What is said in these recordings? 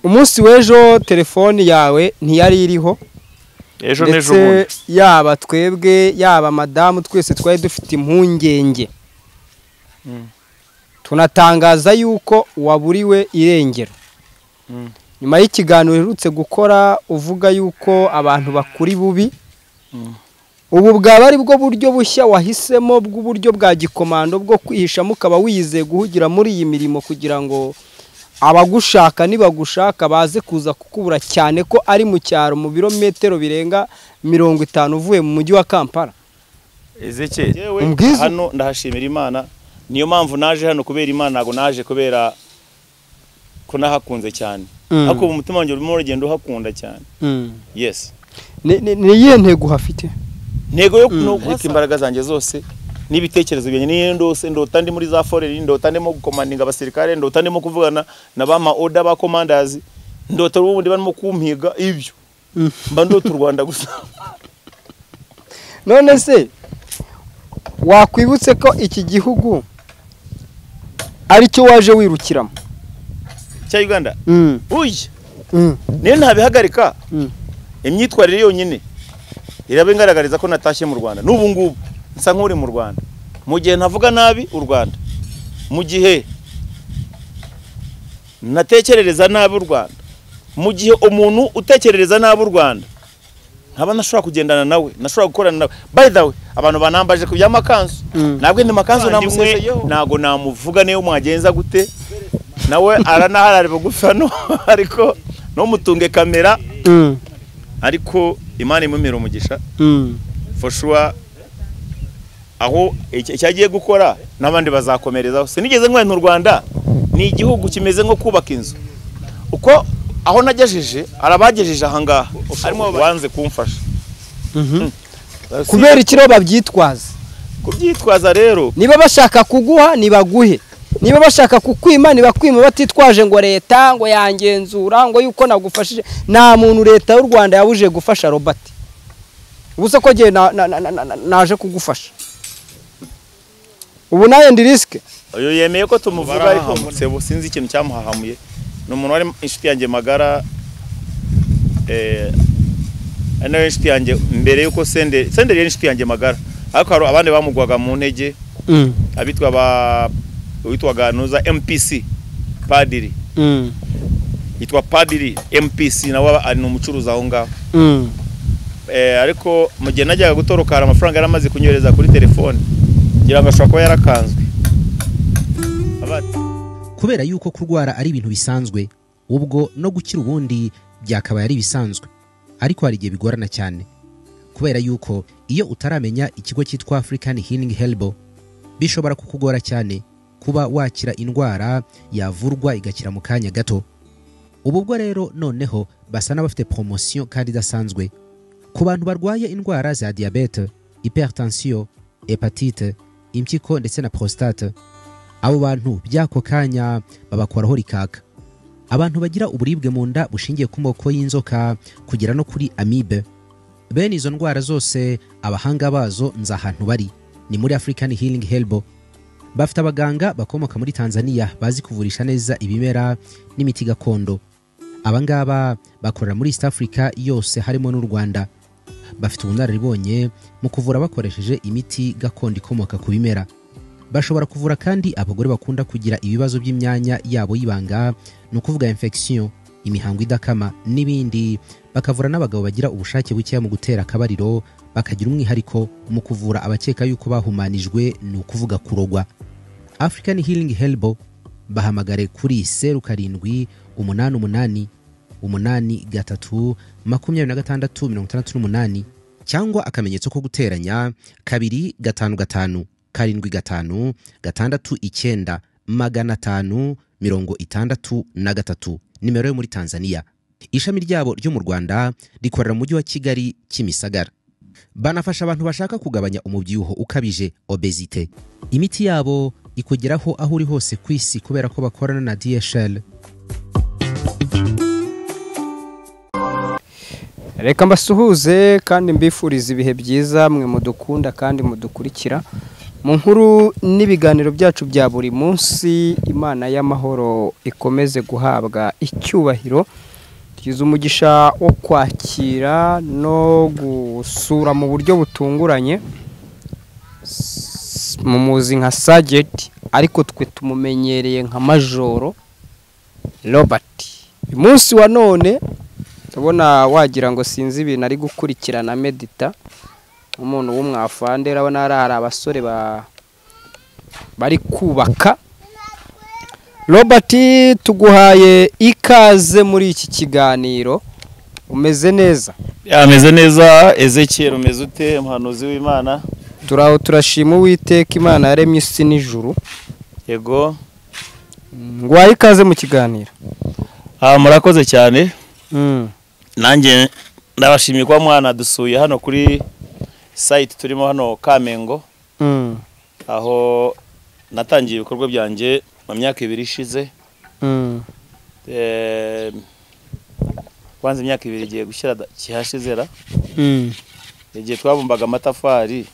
umunsi w'ejo telefoni yawe ntiyari iriho ejo nejo bundi yaba twebwe yaba madamu twese twari dufite impungenge tunatangaza yuko waburiwe irengero nyuma y'ikiganiro uherutse gukora uvuga yuko abantu bakuri bubi ubu bwaba ari bwo buryo bushya wahisemo bw'uburyo bwa gikomando bwo kwihishamo ukaba wiyizeye guhugira muri iyi mirimo kugira ngo abagushaka nibagushaka baze kuza kukubura cyane ko ari mu cyaro mu birometero birenga 50 uvuye mu mujyi wa Kampala. Ezeke hano ndahashimira Imana niyo mpamvu naje hano kubera Imana nago naje kubera ko nahakunze cyane ariko mu mutima wanjye urimo urugendo uhakunda cyane. Yes ni yihe ntego hafite ntego yo kubika imbaraga zanjye zose n'ibitekerezo byanjye ni ndose ndota ndi muri za foreri ndota ndimo gukomandinga abasirikare ndota ndimo kuvugana na ba ma order ba commanders ndota ubundi barimo kumpiga ibyo mba ndota u Rwanda gusa. None se wakwibutse ko iki gihugu ari cyo waje wirukiramo cya Uganda uye niyo ntabihagarika imyitwarire yonyine irabe ngaragariza ko natashye mu Rwanda n'ubu ngubu nsa nk'uri mu Rwanda mu gihe ntavuga nabi u Rwanda mu gihe natekerereza nabi u Rwanda mu gihe umuntu utekerereza nabi u Rwanda nkaba nashobora kugendana nawe nashobora gukorana nawe. By the way abantu banambaje ku byamakanzu nabwo ndi makanzu namusezeyeho nago namuvuga niyo mwagenza gute nawe aranaharare bugufano ariko no mutunge kamera ariko Imana imumira umugisha for sure aho icyagiye gukora nabandi bazakomerezaho. Sinigeze nkwentu Rwanda ni igihugu kimeze nko kubaka inzu uko aho nagejeje arabagejeje ahangaha arimo banze kumfasha kubera ikiro babyitwaza kubyitwaza rero niba bashaka kuguha nibaguhe niba bashaka kukwima nibakwima batitwaje ngo leta ngo yangenzura ngo yuko nagufashije nta muntu leta y'u Rwanda yabuje gufasha Robert ubuse ko giye naje kugufasha ubu naye ndi risk uyu yemeye ko tumuvuga ariko sebo sinzi ikintu cyamuhahamuye n'umuntu wari inshuti yanjye magara ana inshuti yanjye mbere yuko sende yari inshuti yanjye magara ariko hari abandi bamugwaga mu ntege abitwa witwaga nuza MPC Padiri yitwa Padiri MPC nawe ari n'umucuruza aho ngaho ariko mu gihe najyaga gutoroka hari amafaranga yaramaze kunyohereza kuri telefone ngira ngo ashobora kuba yarakanzwe kubera yuko kurwara ari ibintu bisanzwe ubwo no gukira ubundi byakabaye ari bisanzwe ariko hari igihe bigorana cyane kubera yuko iyo utaramenya ikigo cyitwa African Healing Helbo bishobora kukugora cyane kuba wakira indwara yavurwa igakira mu kanya gato. Ubwo rero noneho basa n'abafite promotion kandi idasanzwe ku bantu barwaye indwara za diabete, hypertension, hepatite, impyiko ndetse na prostate. Abo bantu byako kanya babakoraho rikaka. Abantu bagira uburibwe mu nda bushingiye ku moko y'inzoka kugera no kuri amibe. Bene izo ndwara zose abahanga bazo nza ahantu bari ni muri African Healing Helbo. Bafite abaganga bakomoka muri Tanzania bazi kuvurisha neza ibimera n'imiti gakondo. Abangaba bakorera muri East Africa yose harimo n'u Rwanda. Bafite ubunararibonye mu kuvura bakoresheje imiti gakondo ikomoka ku bimera. Bashobora kuvura kandi abagore bakunda kugira ibibazo by'imyanya yabo y'ibanga no kuvuga infection, imihango idakama n'ibindi. Bakavura n'abagabo bagira ubushake buke mu gutera akabariro bakagira umwihariko mu kuvura abakeka yuko bahumanijwe no kuvuga kurogwa. African Healing Helbo bahamagare kuri 0788832668 cyangwa akamenyetso ko guteranya 255569563 nimero yo muri Tanzania. Ishami ryabo ryo mu Rwanda rikorera mu mujyi wa Kigali Kimisagara. Banafasha abantu bashaka kugabanya umubyibuho ukabije obesity. Imiti yabo ikugeraho aho uri hose ku isi kubera ko bakorana na DHL. Reka mbasuhuze kandi mbifuriza ibihe byiza mwe mudukunda kandi mudukurikira. mu nkuru n'ibiganiro byacu bya buri munsi. Imana y'amahoro ikomeze guhabwa icyubahiro. Tugize umugisha wo kwakira no gusura mu buryo butunguranye mumuzi nka Sergeant, ariko twe tumumenyereye nka Majoro Robert. Uyu munsi wa none tubona wagira ngo sinzi ibintu ari gukurikirana medita, umuntu w'umwafande. Urabona hari abasore bari kubaka. Robert, tuguhaye ikaze muri iki kiganiro. Umeze neza? Ameze neza. Ezekiel, umeze ute umuhanuzi w'Imana? Turaho turashima Uwiteka Imana yaremye isi n'ijuru. Yego. Nguhaye ikaze mu kiganiro. Murakoze cyane. Nanjye ndabashimiye kwa mwana dusuye hano kuri site turimo hano Kamengo. Aho natangiye ibikorwa byanjye mu myaka 2 ishize. Kwanza imyaka 2 igiye gushyira kihashizera. Igihe twabumbaga amatafari.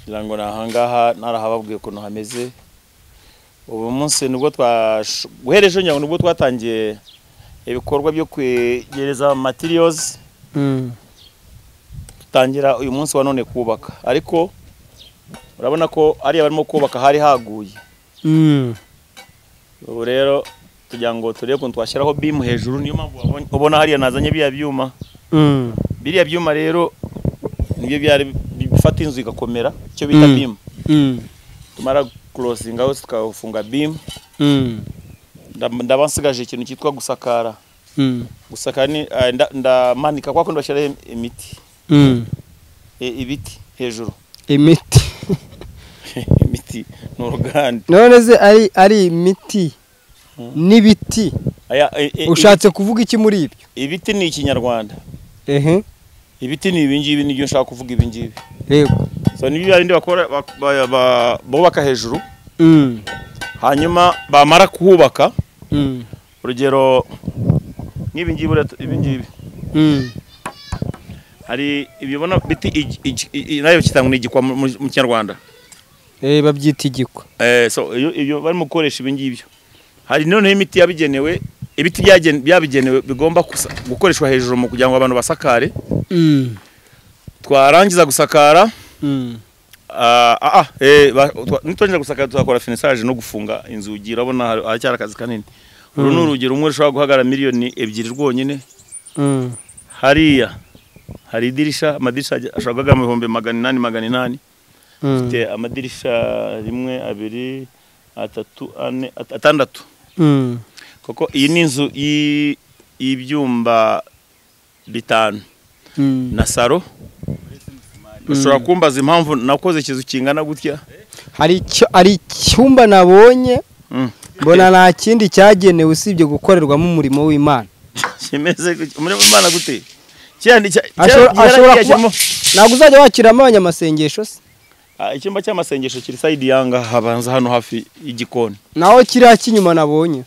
Ngirango nahangaha narahababwiye ko hameze. Ubu munsi nubwo guhereje nyango nubwo twatangiye ibikorwa byo kwegereza materials. Tutangira uyu munsi wa none kubaka, ariko urabona ko ari abarimo kubaka hari haguye. Ubu rero tugira ngo turebe ko twashyiraho beam hejuru. Niyo mpamvu ubona hariya nazanye biya byuma. Biriya byuma rero nibyo byari bifata inzu igakomera, cyo bita beam. Tumara closing aho tukafunga beam. Ndabansigaje ikintu cyitwa gusakara. Gusakara ni ndamanika kwa kundi bashyiraho imiti. Ibiti hejuru. Imiti. Imiti n'uruganda. None ze ari imiti n'ibiti. Ushatse kuvuga iki muri ibyo? Ibiti ni Ikinyarwanda. Ibiti ni ibingibi nibyo nshaka kuvuga ibingibi. Yego. So nibyo yarindi bakora bubaka hejuru. Hanyuma bamara kuhubaka. Urugero ibingibi. Hari ibibona biti nayo kitangwa n'igikwa mu Kinyarwanda. Babyita igikwa. So iyo barimo gukoresha ibingibyo. Hari none imiti yabigenewe, ibiti byabigenewe bigomba gukoreshwa hejuru mu kugira ngo abantu basakare. Twarangiza gusakara. Nitonje gusakara tuzakora finissage no gufunga inzugi. Urabona haracyari akazi kanini. Uru ni urugero umwe ushobora guhagara miliyoni 2 rwonyine. Hariya hari idirisha, amadirisha ashobora kugama 800. Ufite amadirisha 1 2 3 4 6. Koko iyi ni inzu y'ibyumba 5 na saro. Ushobora kumbaza impamvu nakoze ikizu kingana gutya. Hari icyumba nabonye. Mbona nta kindi cyagenewe usibye gukorerwamo umurimo w'Imana. Kimeze umurimo w'Imana gute? Ashobora kuba ntabwo uzajya wakiramo abanyamasengesho se? Icyumba cy'amasengesho kiri side yanga habanza hano hafi y'igikoni. Naho kiriya kinyuma nabonye.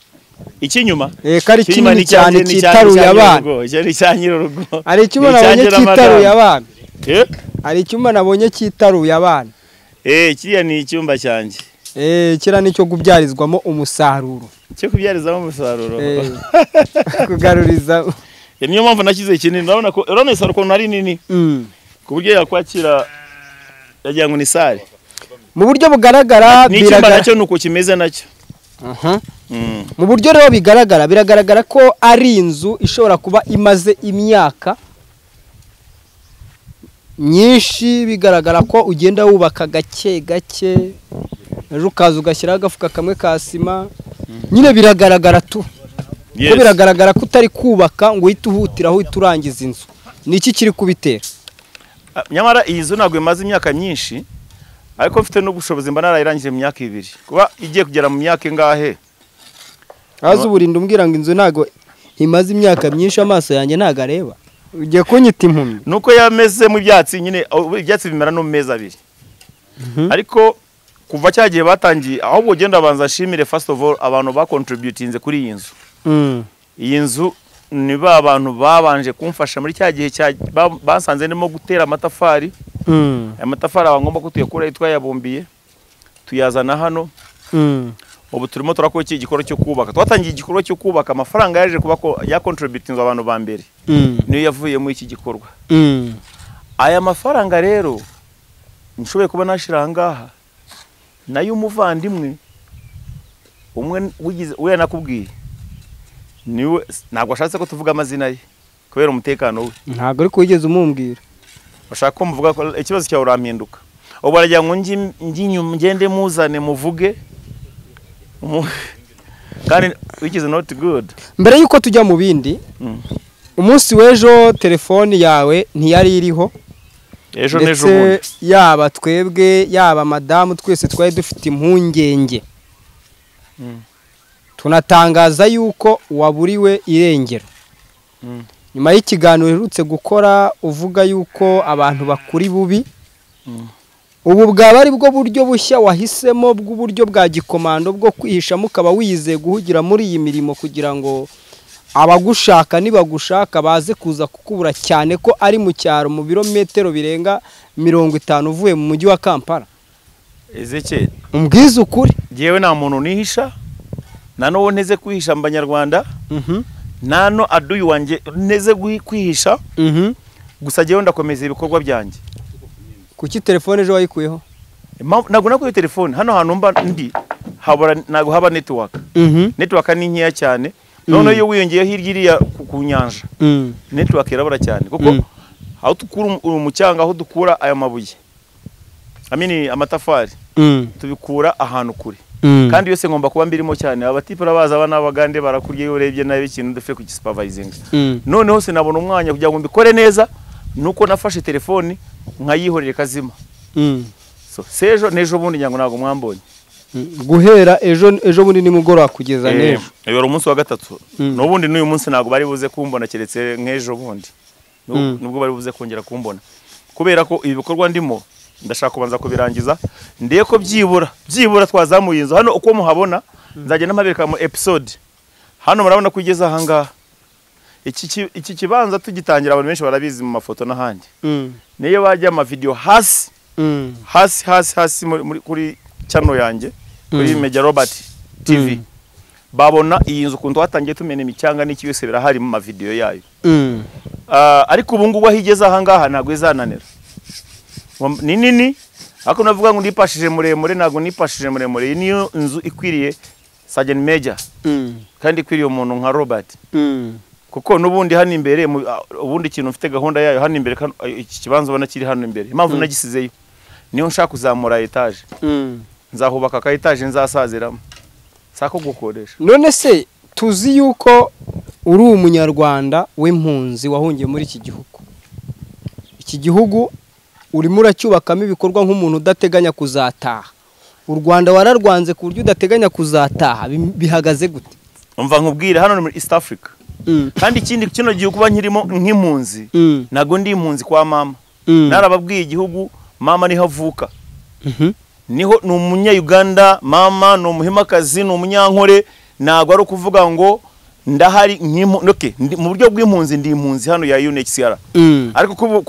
Ikinyuma? Kari kinini cyane kitaruye abana. Cyari cyanyira urugo. Hari icyumba nabonye kitaruye abana. Hari icyumba nabonye kitaruye abana. Kiriya ni icyumba cyanjye. Kira nicyo kubyarizwamo umusaruro. Cyo kubyarizamo umusaruro. Kugaruriza. Niyo mpamvu nakize kinini. Urabona ko urabona isaro ko nari nini. Ku buryo yakwakira yagira ngo ni sare. Mu buryo bugaragara biragaragara nacyo nuko kimeze nacyo. Mu buryo rero biragaragara ko ari inzu ishobora kuba imaze imyaka nyinshi. Bigaragara ko ugenda wubaka gake gake, ejo ukaza ugashyiraho agafuka kamwe ka sima. Nyine biragaragara tu ko biragaragara ko utari kubaka ngo uhite uhutiraho uhite urangiza inzu. Ni iki kiri kubitera? Nyamara iyi nzu ntabwo imaze imyaka myinshi, ariko mfite n'ubushobozi mba narayirangije mu myaka 2. Kuba igiye kugera mu myaka ingahe? Azi uburinda umbwira ngo inzu ntago imaze imyaka myinshi, amaso yanjye ntago areba. Ugiye kunyita impumyi. Nuko yameze mu byatsi nyine, ibyatsi bimera no mu mezi 2. Ariko kuva cyagiye batangiye, ahubwo genda banza shimire first of all abantu ba contributinze kuri iyi nzu. Iyi nzu ni ba bantu babanje kumfasha muri cya gihe basanze ndimo gutera amatafari. aya matafari aba ngomba ko tuyakura twayabumbiye tuyazana hano. Ubu turimo turakora iki gikorwa cyo kubaka. Twatangiye igikorwa cyo kubaka, amafaranga yaje kuba ko ya contributing abantu ba mbere niyo yavuye mu iki gikorwa. Aya mafaranga rero nshoboye kuba nashira ngaha nayo umuvandimwe umwe wigize uya nakubwiye niwe ntabwo ashatse ko tuvuga amazina ye kubera umutekano we. Ntabwo ari kugeze umumbwira. Bashaka ko muvuga ko ikibazo cyawe urampinduka. Ubu barajya ngo ngende muzane muvuge kandi which is not good. Mbere yuko tujya mu bindi, umunsi w'ejo telefoni yawe ntiyari iriho. Ejo nejo bundi yaba twebwe yaba madamu twese twari dufite impungenge. Tunatangaza yuko waburiwe irengero. Nyuma y'ikiganiro uherutse gukora uvuga yuko abantu bakuri bubi. Ubu bwaba ari bwo buryo bushya wahisemo bw'uburyo bwa gikomando bwo kwihisha mukaba wizeye guhugira muri iyi mirimo kugira ngo abagushaka nibagushaka baze kuza kukubura, cyane ko ari mu cyaro mu birometero birenga 50 uvuye mu mujyi wa Kampala. Ezekiel, umbwiza ukuri, jewe nta muntu nihisha, nano nteze kwihisha mbanyarwanda. Nano aduyi wanje nteze kwihisha. Gusa jewe ndakomeza ibikorwa byanje. Kuki telefone ejo wayikuyeho? Ntabwo nakuye telefone hano hantu mba ndi habura, ntabwo haba network. Network ni nkeya cyane. None iyo wiyongeye hirya iriya ku nyanja, network irabura cyane kuko aho tukura umucyanga, aho dukura aya mabuye, amini amatafari, tubikura ahantu kure. Kandi yose ngomba kuba mbirimo cyane. Abatipe baza abana abagande barakurye iyo urebye nabi ikintu dufite ku supervising. None hose nabona umwanya kugira ngo mbikore neza, nuko nafashe telefone nkayihorere kazima. So sejo nejo bundi nyango nago mwambonye. Guhera ejo bundi ni mugoro kugeza nejo. Eyo umunsi wa gatatu. No bundi n'uyu munsi nago bari buze kumbona keretse nkejo bundi. Nubwo bari buze kongera kumbona. Kubera ko ibikorwa ndimo ndashaka kubanza kubirangiza, ndiye ko byibura twazamuye inzo hano uko muhabona. Nzajya namabereka mu episode hano murabona kugeza ahanga. Iki kibanza tugitangira abantu benshi barabizi mu mafoto n'ahandi. Niyo bajya ama video hasi kuri channel yanjye kuri Meja Robert TV, babona iyi nzu kuntu watangiye tumene imicyanga n'iki yose birahari mu ma video yayo. Ariko ubu ngubu ahigeze ahangaha ntago izananira. Ni nini ako navuga ngo ndipashije muremure, ntago nipashije muremure. Niyo nzu ikwiriye Sergeant Major kandi ikwiriye umuntu nka Robert. Kuko nubundi hano imbere ubundi ikintu mfite gahunda yayo hano imbere, iki kibanza ubona kiri hano imbere, impamvu nagisizeyo niyo nshaka kuzamura etage. Nzahubaka ka etage nzasaziramo, sako gukoresha. None se tuzi yuko uri umunyarwanda w'impunzi wahungiye muri iki gihugu. Iki gihugu urimo uracyubakamo ibikorwa nk'umuntu udateganya kuzataha. U Rwanda wararwanze ku buryo udateganya kuzataha, bihagaze gute? Umva nkubwire hano muri East Africa. Kandi ikindi kino gihugu kuba nkirimo nk'impunzi, nago ndi impunzi kwa mama. Narababwiye igihugu mama niho avuka. Niho ni umunya Uganda, mama no muhimakazi no munyankore. Nago ari kuvuga ngo ndahari mu buryo bw'impunzi, ndi impunzi hano ya UNHCR. Ariko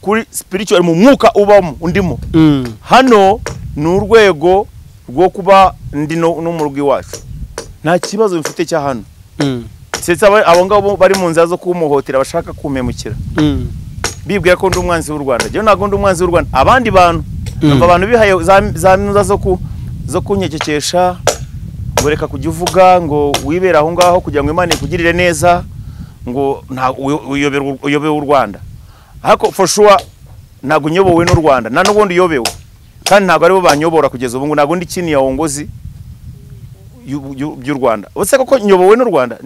kuri spiritual mu mwuka ubamo undimo. Hano ni urwego rwo kuba ndi no mu rugo iwacu. Nta kibazo mfite cya hano. Setse abo ngabo bari mu nzira zo kumuhotera bashaka kumemukira. Bibwira ko ndi umwanzi w'u Rwanda. Je nago ndi umwanzi w'u Rwanda. Abandi bantu abantu bihaye za minza zo kunyekekesha, ngo reka kujya uvuga ngo wibera aho ngaho kugira ngo Imana ikugirire neza, ngo nta uyobewe u Rwanda. Ariko for sure nago nyobowe n'u Rwanda, na nubundi yobewe. Kandi nago ari bo banyobora kugeza ubu ngo nago ndi chini ya uongozi y'u Rwanda. Ose koko nyobowe n'u Rwanda,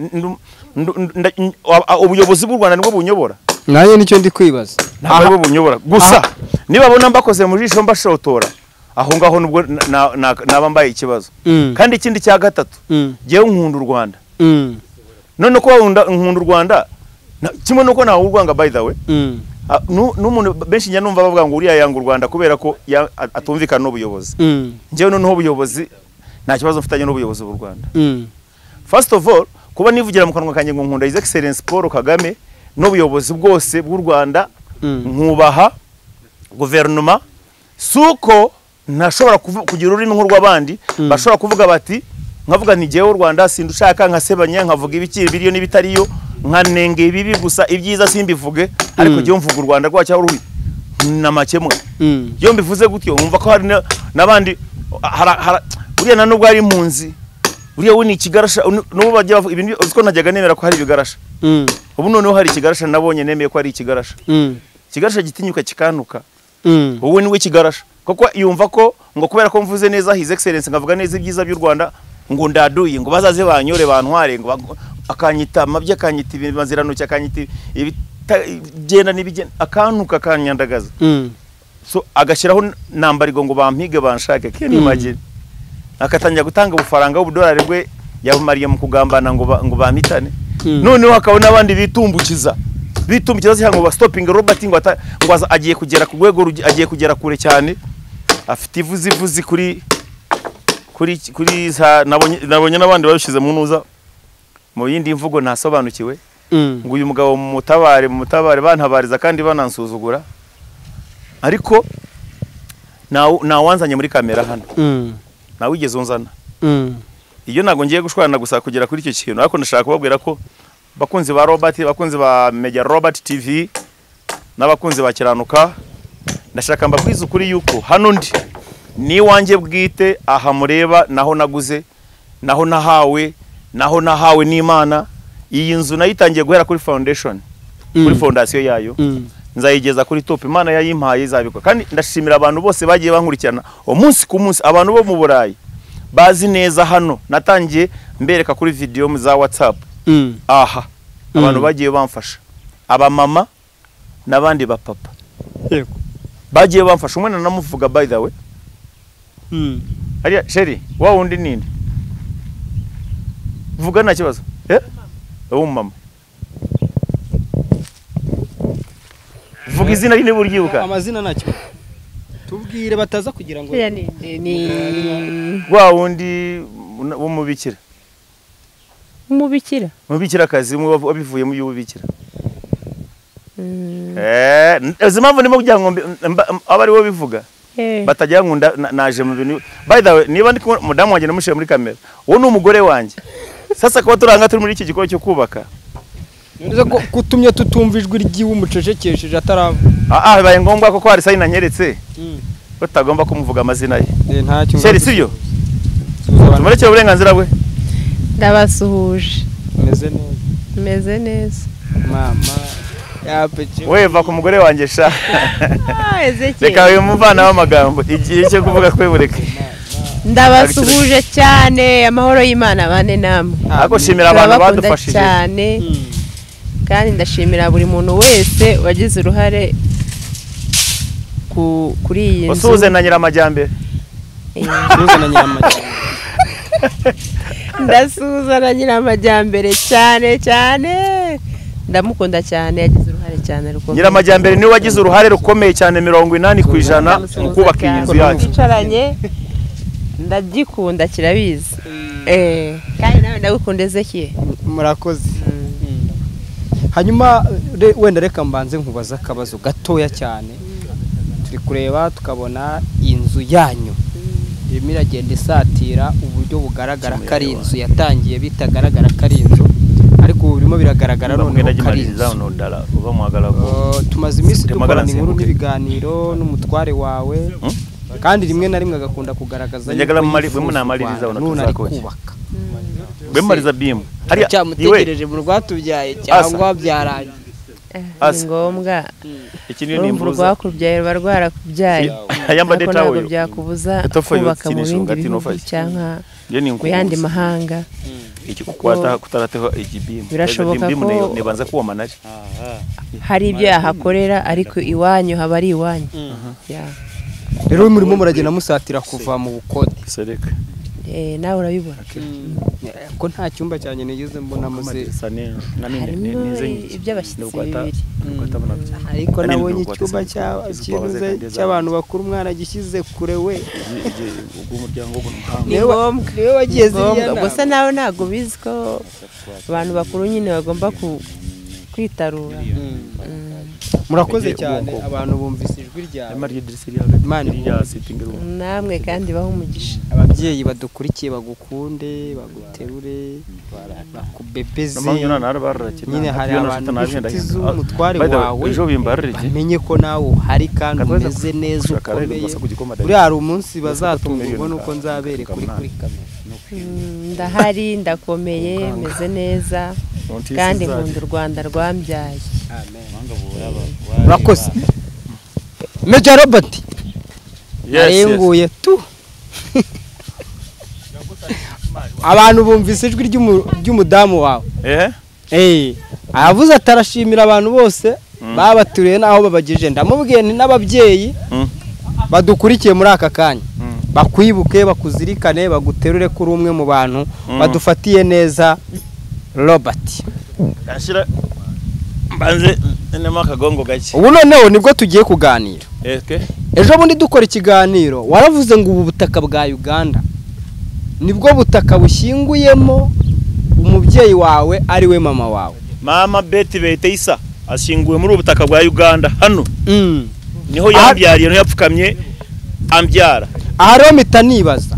ubuyobozi bw'u Rwanda nibwo bunyobora. Naye nicyo ndi kwibaza. Ntabwo bunyobora. Gusa niba bona mbakoze mu jisho mbashotora, aho ngaho nubwo naba mbaye ikibazo. Kandi ikindi cya gatatu, jewe nkunda u Rwanda. None ko nkunda u Rwanda, kimwe nuko nawe u Rwanda by the way. N'umuntu benshi nyanumva bavuga ngo uriya yanga u Rwanda kubera ko atumvikana n'ubuyobozi. Jewe noneho ubuyobozi nta kibazo mfitanye n'ubuyobozi bw'u Rwanda. First of all, kuba nivugira mu kanwa kanje ngo nkunda His Excellency Paul Kagame n'ubuyobozi bwose bw'u Rwanda, nkubaha guverinoma suko ntashobora kugira ururimi nk'urw'abandi bashobora kuvuga bati nkavuga nti jewe u Rwanda sindushaka nkasebanya nkavuga ibikiri biriyo n'ibitariyo nkanenge ibibi gusa ibyiza simbivuge ariko je mvuga u Rwanda rwacha uruhi namakemwe yo mbivuze gutyo umva ko hari nabandi buriya na nubwo ari impunzi buriya we ni ikigarasha n'ubu bajya ibintu uziko najyaga nemera ko hari ibigarasha ubu noneho hari ikigarasha nabonye nemeye ko hari ikigarasha ikigarasha gitinyuka kikanuka wowe niwe kigarasha koko yumva ko ngo kubera ko mvuze neza his excellence ngavuga neza ibyiza by'u Rwanda ngo ndaduye ngo bazaze banyore bantware ngo akanyita amabye akanyita ibintu bazirano cyakanyita ibigenda n'ibigenda akanuka kanyandagaza so agashiraho nambarigo ngo bampige banshake kene imagine akatangira gutanga ubufaranga ubudolari bwe yabumariye mu kugambana ngo bamitane none wakabona abandi bitumbukiza cyangwa ba stopping Robert ngo agiye kugera ku rwego agiye kugera kure cyane afite ivuzi kuri nabonye n'abandi babishize mu nuza mu yindi mvugo ntasobanukiwe ngo uyu mugabo mutabare bantabariza kandi banansuzugura ariko nawanzanye muri kamera hano nawigeze unzana iyo nago ngiye gushwana gusa kugera kuri icyo kintu ariko ndashaka kubabwira ko bakunzi ba Robert bakunzi ba Media Robert TV n'abakunzi ba Kiranuka ndashaka mbabwiza ukuri yuko hano ndi ni wanje bwite aha mureba naho naguze naho nahawe n'Imana iyi nzu nayitangiye guhera kuri foundation kuri fondation yayo nzayigeza kuri top Imana yayimpaye izabikora kandi ndashimira abantu bose bagiye bankurikirana umunsi ku munsi abantu bo mu Burayi bazi neza hano natangiye mbereka kuri video mu za WhatsApp aha abantu bagiye bamfasha aba mama nabandi ba papa yego bagiye bamfasha umwe namuvuga by the way ariya sheri wa wundi ninde vuga nta kibazo mama vuga izina rine buryibuka amazina nacyo tubwire bataza kugira ngo ni wa wundi umubikira umubikira kazi wabivuye mu y'ubikira impamvu ndimo kugira ngo abari wo bivuga batajya nkunda naje mu bintu by the way niba ndi mudamu wanjye namushiye muri kamera uwo ni umugore wanjye sasa kuba turanga turi muri iki gikorwa cyo kubaka neza ko kutumye tutumva ijwi ry'iwe umucecekesheje atarava bibaye ngombwa ko hari sayina nyeretse ko tagomba kumuvuga amazina ye ntacyo sheri sibyo tumurekeye uburenganzira bwe ndabasuhuje meze neza mama weva ku mugore wanjye sha reka uyu muvana w'amagambo igihe cyo kuvuga kwe bureke ndabasuhuje cyane amahoro y'Imana bane namwe ako shimira abantu badufashije cyane kandi ndashimira buri muntu wese wagize uruhare kuri iyi nzu usuze na Nyiramajyambere ndasuhuza na Nyiramajyambere cyane ndamukunda cyane yagize uruhare cyane rukomeye Nyiramajyambere niwe wagize uruhare rukomeye cyane 80% mu kubaka iyi nzu yacu twicaranye ndagikunda kirabizi kandi nawe ndagukunda Ezekiel murakoze hanyuma wenda reka mbanze nkubaza akabazo gatoya cyane turi kureba tukabona inzu yanyu irimo iragenda isatira uburyo bugaragara ko ari inzu yatangiye bitagaragara ko ari inzu ariko ubu birimo biragaragara noneho ko ari inzu tumaze iminsi dukorana inkuru n'ibiganiro n'umutware wawe kandi rimwe na rimwe agakunda kugaragaza kubaka bemariza bimu hariya cyamutegereje mu rwatubyaye cyangwa byaranye ni ngombwa urumva rwakubyaye ruba rwarakubyaye ntabwo byakubuza kubaka mu bindi bihugu cyangwa mu yandi mahanga birashoboka ko hari ibyo yahakorera ariko iwanyu haba ari iwanyu rero murimo muragenda musatira kuva mu bukode nawe urabibona ko nta cyumba cyane nigeze mbona muze iby'abashyitsi bibiri ariko nabonye icyumba cy'abantu bakuru umwana gishyize kure we ni ngombwa wagiye ziriyana gusa nawe ntabwo bizi ko abantu bakuru nyine bagomba kwitarura. Murakoze cyane abantu bumvise ijwi ryawe. Namwe kandi baho umugisha. Ababyeyi badukurikiye bagukunde, baguterure, bakubebeze. Nyine hari abantu b'inshuti z'umutware wawe bamenye ko nawe uhari kandi umeze neza ukomeye. Uri hari umunsi bazatungurwa nuko nzabere kuri kamera. Ndahari, ndakomeye, meze neza kandi nkunda u Rwanda rwambyaye. Murakoze. Major Robert arenguye tu. Abantu bumvise ijwi ry'umudamu wawe. Avuze atarashimira abantu bose babaturiye naho babageje. Ndamubwiye nti n'ababyeyi badukurikiye muri aka kanya bakwibuke, bakuzirikane, baguterure kuri umwe mu bantu badufatiye neza. Robert ashira banze nema akagongo gake. Ubu noneho nibwo tugiye kuganira. Ejo bundi dukora ikiganiro waravuze ngo ubu butaka bwa Uganda nibwo butaka bushyinguyemo umubyeyi wawe ari we mama wawe. Mama Betty Beteisa ashinguwe muri ubutaka bwa Uganda hano. Niho yabyariye no yapfukamye ambyara. Aha rero mpita nibaza,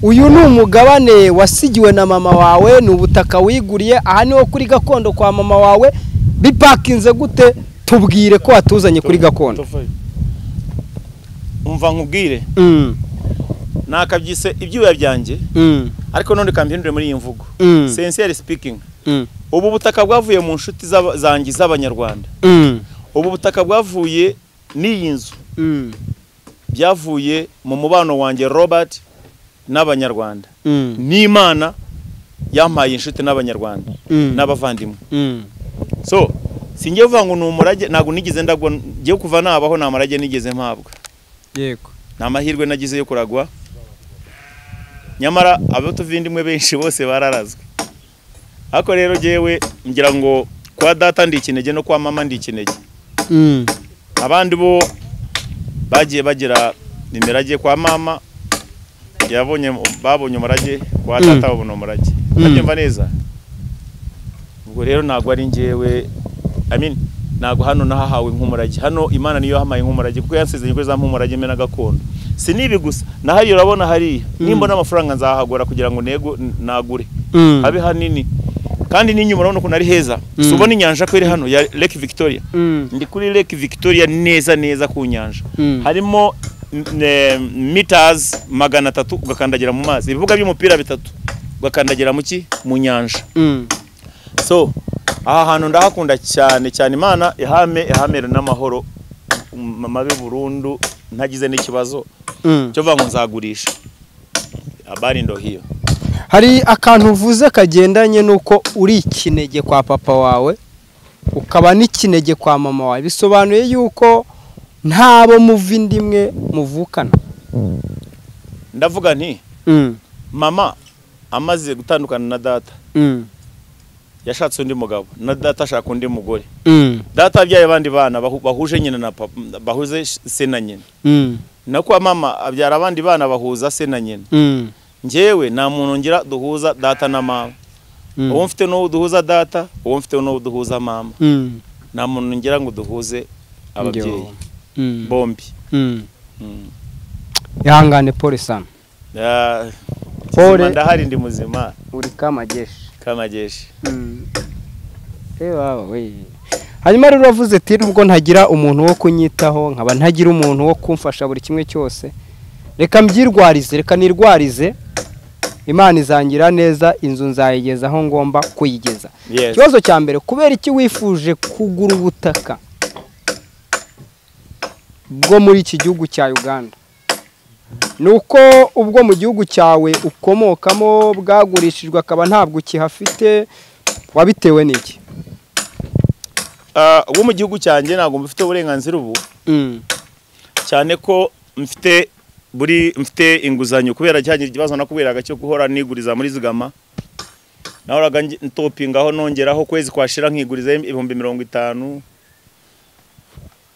uyu ni umugabane wasigiwe na mama wawe, ni ubutaka wiguriye, aha niho kuri gakondo kwa mama wawe. Bipakinze gute? Tubwire ko watuzanye kuri gakondo. Umva nkubwire. Nakabyise ibyuya byanjye. Ariko none kampindure muri iyi mvugo. Sincerely speaking. Ubu butaka bwavuye mu nshuti zanjye z'Abanyarwanda. Ubu butaka bwavuye n'iyi nzu. Byavuye mu mubano wanjye Robert n'Abanyarwanda. N'Imana yampaye inshuti n'Abanyarwanda n'abavandimwe. So singiye uvuga ngo numurage nago nigeze ndagwa ngiye kuva nabaho namarage nigeze mpabwa. Yego. Namahirwe nagize yo kuragwa. Nyamara abatuvindimwe benshi bose bararazwe. Ako rero jewe ngira ngo kwa data ndi ikinege no kwa mama ndi ikinege. Abandi bo bagiye bagira imirage kwa mama babonye umurage kwa data babona umurage. Ndabyumva neza. Ubwo rero nago ari ngewe nago hano nahahawe nk'umurage. Hano Imana niyo hamaye nk'umurage kuko yansezeye ko zampa umurage mena gakondo. Sinibi gusa nahari urabona hari nimba n'amafaranga nzahagura kugira ngo nagure habe hanini kandi n'inyuma urabona ko nari heza. Subona inyanja ko iri hano ya Lake Victoria. Ndi kuri Lake Victoria neza ku nyanja. Harimo meters 300 ugakandagira mu mazi. Ibibuga by'umupira bitatu ugakandagira mu nyanja. So aha hantu ndahakunda cyane Imana ihamere n'amahoro mabe burundu ntagize n'ikibazo cyo vango nzagurisha abari ndo hiyo. Hari akantu uvuze kagendanye nuko uri ikinege kwa papa wawe ukaba n'ikinege kwa mama wawe, bisobanuye yuko ntabo muvindimwe muvukana. Ndavuga nti mama amaze gutandukana na data yashatse undi mugabo na data ashaka undi mugore. Data abyaye abandi bana bahuje nyina na papa, bahuze se na nyina. Na kwa mama abyara abandi bana bahuza se na nyina. Njewe nta muntu ngira duhuza data na mama. Uwo mfite no duhuza data, uwo mfite no duhuza mama. Nta muntu ngira ngo duhuze ababyeyi bombi. Yahangane pole sana. Pole ndahari ndi muzima. Uri kamageshi. We. Hanyuma rero uravuze ati nubwo ntagira umuntu wo kunyitaho nkaba ntagira umuntu wo kumfasha buri kimwe cyose, reka mbyirwarize, reka nirwarize, Imana izangira neza, inzu nzayigeza aho ngomba kuyigeza. Ikibazo cya mbere, kubera iki wifuje kugura ubutaka bwo muri iki gihugu cya Uganda? Nuko ubwo mu gihugu cyawe ukomokamo bwagurishijwe akaba ntabwo ukihafite, wabitewe n'iki? Uwo mu gihugu cyanjye ntabwo mfite uburenganzira ubu. Cyane ko mfite inguzanyo kubera cyanjye ikibazo nakuberaga cyo guhora niguriza muri Zigama. Nahoraga ntopingaho nongeraho kwezi kwashira nkiguriza 50,000.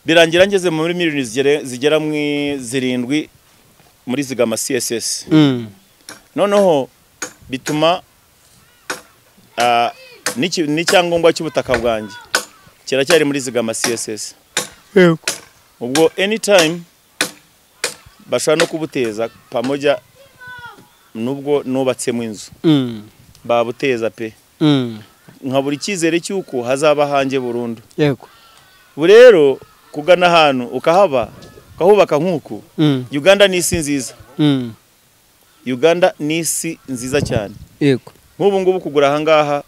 Birangira ngeze muri miliyoni zigera mu 7 muri Zigama CSS. Noneho bituma n'icyangombwa cy'ubutaka bwanjye kiracyari muri Zigama CSS. Yego. Ubwo anytime bashobora no kubuteza pamoja nubwo nubatsemo inzu. Babuteza pe. Nka buri cyizere cyuko hazaba hanjye burundu. Yego. Burero kugana ahantu ukahubaka nkuko Uganda ni isi nziza. Uganda ni isi nziza cyane. Yego. Nk'ubu ngubu kugura ahangaha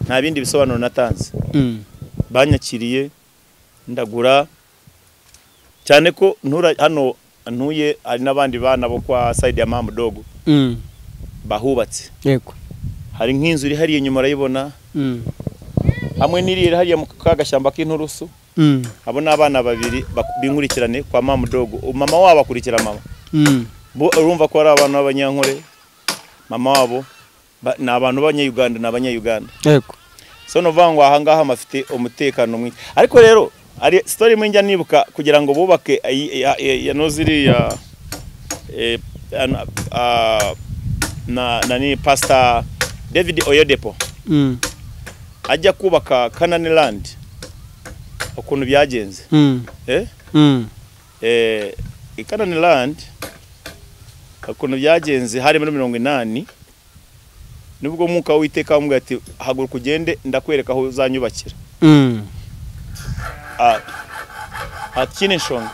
nta bindi bisobanuro natanze. Banyakiriye ndagura cyane ko hano ntuye ari nabandi bana bo kwa side ya Mama Dogo. Bahubatse. Yego. Hari nk'inzu iri hariye nyuma urayibona. Hamwe n'irire hariya mu kagashyamba k'inturusu. Abo n'abana babiri binkurikirane kwa Mama Dogo. Mama wabo akurikira mama. Bo urumva ko ari abantu b'abanyankore. Mama wabo ni abantu b'abanya-Uganda n'abanya-Uganda. Yego. So novangwa ahangaha mafite umutekano mwinshi. Ariko rero ari story mwinjya nibuka kugira ngo bubake yanoziri ya nani Pastor David Oyedepo. Ajya kubaka Canaan Land. Ukuntu byagenze. Canaan Land ukuntu byagenze hari muri 80 nubwo mwuka witeka umwe ati haguruka ugende ndakwereka aho uzanyubakira. Kine shonga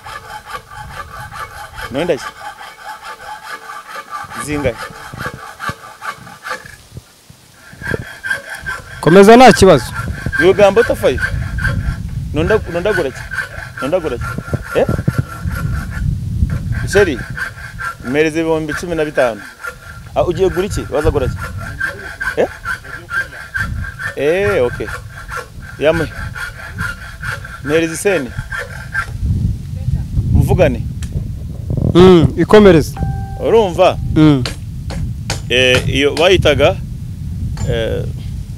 nonda zinga komeza nta kibazo yogambo tafaye nondagura seri mereze 15 ugiye gura iki waza gura iki okay yamwe mereze sene muvugane ikomereze urumva iyo bayitaga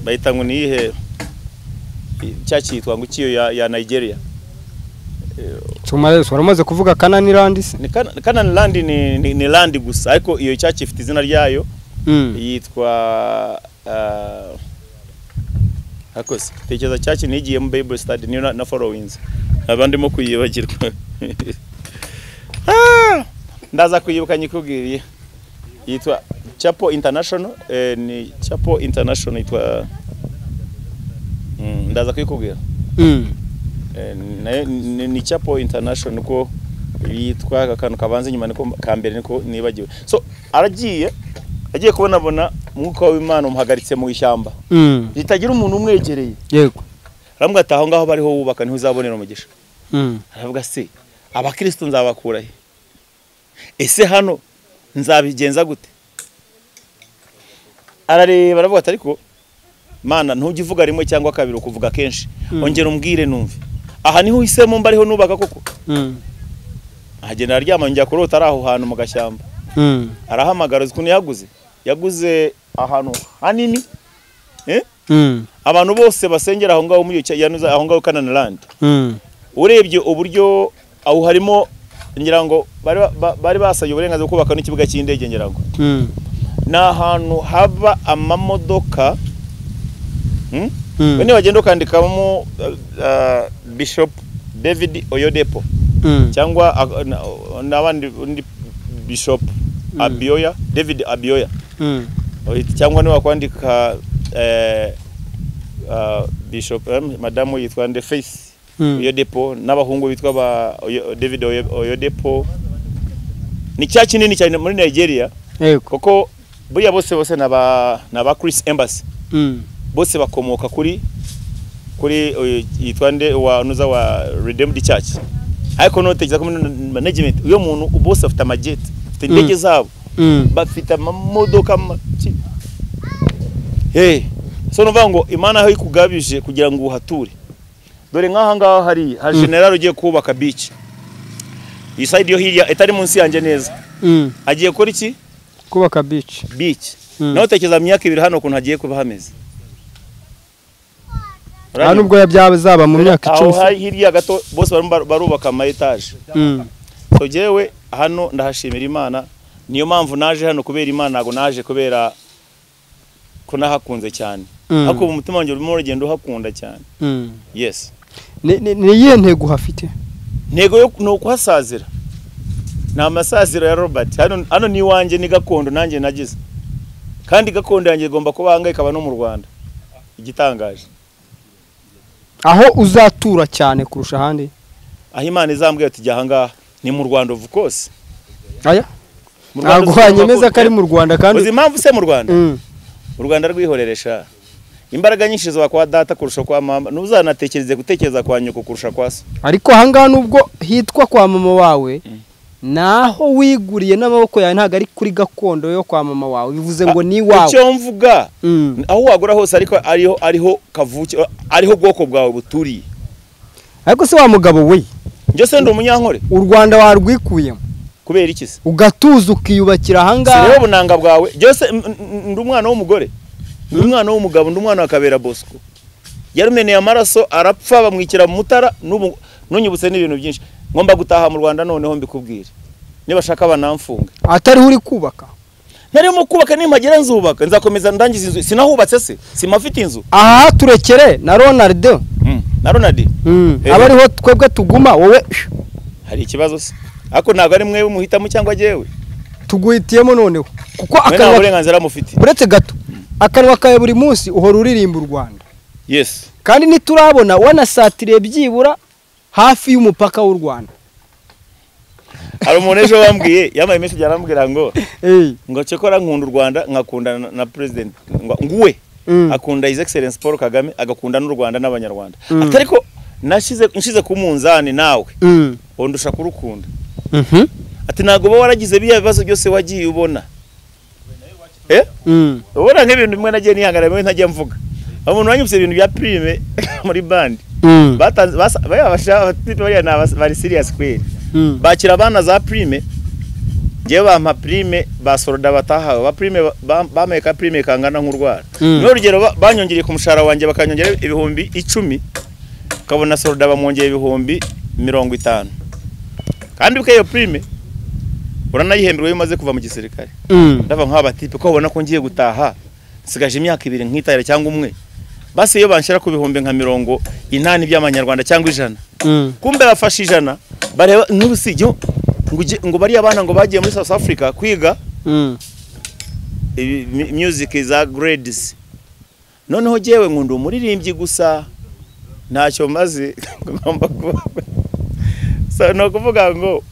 bayitangwa nihe cyakitwa ngo kiyo ya Nigeria. Tumare waramaze kuvuga Canaan Land se? Canaan Land ni land gusa ariko iyo cyakifite izina ryayo yitwa akose tekeza cyaki nigiye mu Bible study niyo na followings abandi mo kuyibagirwa. Ndaza kuyibuka nyikubwiriye yitwa Chapel International ni Chapel International yitwa ndaza kuyikubwira ni Chapel International ko yitwa akantu kabanze nyuma niko kambere niko nibagiwe. So agiye kubona mwuka w'Imana umuhagaritse mu ishyamba ritagira umuntu umwegereye. Yego. Ramwe ataho ngaho bariho wubaka niho uzabonera umugisha. Aravuga se abakristo nzabakurahe ese hano nzabigenza gute? Arareba aravuga ati ariko Mana ntugivuga rimwe cyangwa kabiri ukuvuga kenshi ongera umbwire numve aha niho uhisemo mbariho nubaka koko. Agenda aryama njya kurota araho hantu mu gashyamba. Arahamagara ukuntu yaguze ahantu hanini abantu bose basengera aho ngaho muri yanuza aho ngaho Canaan Land. Urebye uburyo aho harimo ngira ngo bari basaye uburenganzira kubaka n'ikibuga cy'indege ngira ngo na hantu haba amamodoka bene bagenda ukandikamo Bishop David Oyedepo cyangwa n'abandi Bishop Abioya David Abioya cyangwa niba kwandika Bishop Madamu yitwa Nde Faith Oyedepo n'abahungu bitwa ba David Oyedepo. Ni cya kinini cyane muri Nigeria kuko buriya bose naba Chris Embassy bose bakomoka kuri yitwa Nde wanuza wa Redeemed Church. Ariko notegeza ko management uyo muntu bose afite amajet afite indege zabo bafite amamodoka so nuvuga ngo Imana aho ikugabije kugira ngo uhature. Dore nkaha ngaho hari general ugiye kubaka beach iyi side yo hirya etari munsi yanjye neza agiye gukora iki kubaka beach naho tekeza myaka 2 hano kuntu hagiye kuba hameze. Hano ubwo yabyazaba mu myaka 10 aho hirya gato bose barubaka ama etage. So jewe hano ndahashimira Imana niyo mpamvu naje hano kubera Imana nago naje kubera ko nahakunze cyane. Ariko mu mutima wanjye urimo urugendo uhakunda cyane. Yes. ni iyihe ntego uhafite? Ntego yo no kuhasazira, ni amasaziro ya Robert. Hano ni iwanjye, ni gakondo nanjye nagize, kandi gakondo yanjye igomba kuba hanga ikaba no mu Rwanda. Igitangaje aho uzatura cyane kurusha ahandi, aho Imana izambwiye ati jya ahangaha, ni mu Rwanda of course. Aya ntabwo hanyemeza ko ari mu Rwanda, kandi uzi impamvu se mu Rwanda? U Rwanda rwihoreresha imbaraga nyinshi zo kwa data kurusha kwa mama, ntuzanatekereze gutekereza kwa nyoko kurusha kwa so. Ariko ahangaha nubwo hitwa kwa mama wawe, naho wiguriye n'amaboko yawe ntago ari kuri gakondo yo kwa mama wawe, bivuze ngo ni wawe. Icyo mvuga aho wagura hose, ariko ariho kavuki, ariho bwoko bwawe buturiye. Ariko se wa mugabo we, njye se ndi umunyankore, u Rwanda warwikuyemo kubera iki se? Ugatuza ukiyubakira ahangaha. Sirebo bunanga bwawe, njye se ndi umwana w'umugore, ndi umwana w'umugabo, ndi umwana wa Kabera Bosco. Yarumeneye amaraso arapfa, bamwikira mu Mutara, nunyibutse n'ibintu byinshi. Ngomba gutaha mu Rwanda noneho mbikubwire, niba shaka banamfunga. Atari uri kubaka? Narimo kubaka, nimpagera nzubaka, nzakomeza ndangiza inzu. Sinahubatse se, simafite inzu. Aha turekere na Ronald. Na Ronald abariho twebwe tuguma, wowe hari ikibazo se? Ako ntago ari mwe umuhitamo cyangwa jewe tuguhitiyemo noneho, kuko akanwa uburenganzira mufite. Buretse gato akanwa kawe buri munsi uhora uririmba u Rwanda. Yes, kandi niturabona wanasatiriye byibura hafi y'umupaka w'u Rwanda. Hari umuntu ejo wambwiye, yamaye message arambwira ngo ngo cyekora nkunda u Rwanda, nkakunda na president nguwe akunda His Excellence Paul Kagame, agakunda n'u Rwanda n'abanyarwanda. Atariko nshize ku munzani nawe ondusha kurukunda. Ati nago bo waragize biya bibazo byose wagiye ubona. Ubona nk'ibintu bimwe nagiye nihangana, bimwe ntajya mvuga. Umuntu wanyumse ibintu bya prime muri band batanze bari serious kweli. Bakira abana za prime, ngewe bampa prime basoruda batahawe ba prime, bameka prime kangana nk'urwara. No rugero banyongereye ku mushahara wanjye, bakanyongera ibihumbi 10, ukabona soruda bamwongeye ibihumbi 50. Kandi uko iyo prime uranayihemberwa iyo umaze kuva mu gisirikare. Ndava nk'aba tipe ko babona ko ngiye gutaha sigaje imyaka 2 nk'itayira cyangwa umwe, basi iyo banshira ku bihumbi nka 80 by'amanyarwanda cyangwa 100, kumbe bafashe 100 bareba n'ubusijyo ngo bari abana ngo bagiye muri South Africa kwiga music za grades. Noneho jewe nkunda umuririmbyi gusa ntacyo maze ngomba kuba. So no kuvuga ngo